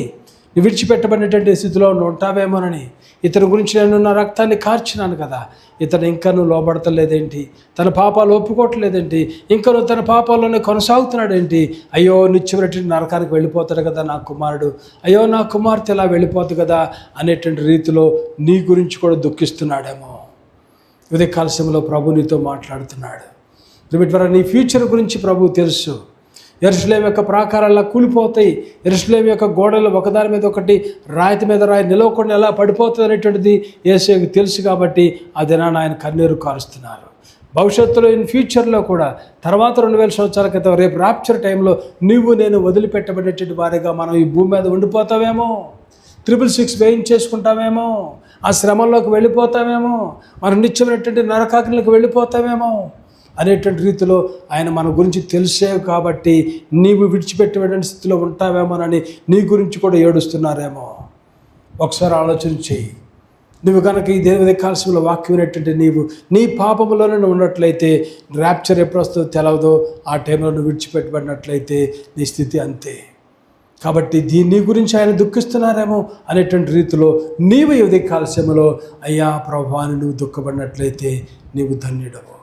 Speaker 1: నువ్వు విడిచిపెట్టబడినటువంటి స్థితిలో నువ్వు ఉంటావేమోనని, ఇతని గురించి నేను నా రక్తాన్ని కార్చినాను కదా, ఇతను ఇంకా నువ్వు లోబడతలేదేంటి, తన పాపాలు ఒప్పుకోవట్లేదేంటి, ఇంకా నువ్వు తన పాపాల్లోనే కొనసాగుతున్నాడేంటి, అయ్యో నిత్యమైనటువంటి నరకానికి వెళ్ళిపోతాడు కదా నా కుమారుడు, అయ్యో నా కుమార్తె ఇలా వెళ్ళిపోతుంది కదా అనేటువంటి రీతిలో నీ గురించి కూడా దుఃఖిస్తున్నాడేమో. ఉదయ కాలశంలో ప్రభు నీతో మాట్లాడుతున్నాడు. ద్వారా నీ ఫ్యూచర్ గురించి ప్రభు తెలుసు. యెరూషలేము యొక్క ప్రాకారాల్లో కూలిపోతాయి, యెరూషలేము యొక్క గోడలు ఒకదాని మీద ఒకటి, రాతి మీద రాయి నిలవకుండా ఎలా పడిపోతుంది అనేటువంటిది యేసుకి తెలుసు. కాబట్టి ఆ దినాన్ని ఆయన కన్నీరు కారుస్తున్నారు. భవిష్యత్తులో ఫ్యూచర్లో కూడా తర్వాత 2000 సంవత్సరాల క్రితం రేపు ర్యాప్చర్ టైంలో నేను వదిలిపెట్టబడేటువంటి వారిగా మనం ఈ భూమి మీద ఉండిపోతామేమో, 666 వేయించేసుకుంటామేమో, ఆ శ్రమంలోకి వెళ్ళిపోతామేమో, మనం నిత్యమైనటువంటి నరకాగ్నికి వెళ్ళిపోతామేమో అనేటువంటి రీతిలో ఆయన మన గురించి తెలిసే కాబట్టి నీవు విడిచిపెట్టేటువంటి స్థితిలో ఉంటావేమోనని నీ గురించి కూడా ఏడుస్తున్నారేమో. ఒకసారి ఆలోచన చేయి. నువ్వు కనుక ఈ దేవుని కాల్సిన వాక్యం వినేటువంటి నీవు నీ పాపములోనే నువ్వు ఉన్నట్లయితే ర్యాప్చర్ ఎప్పుడు వస్తుందో తెలవదో, ఆ టైంలో నువ్వు విడిచిపెట్టబడినట్లయితే నీ స్థితి అంతే. కాబట్టి దీన్ని గురించి ఆయన దుఃఖిస్తున్నారేమో అనేటువంటి రీతిలో నీవు ఈ ఉదయకాల సమయంలో అయ్యా ప్రభువా అని నువ్వు దుఃఖపడినట్లయితే నీవు ధన్యుడవు.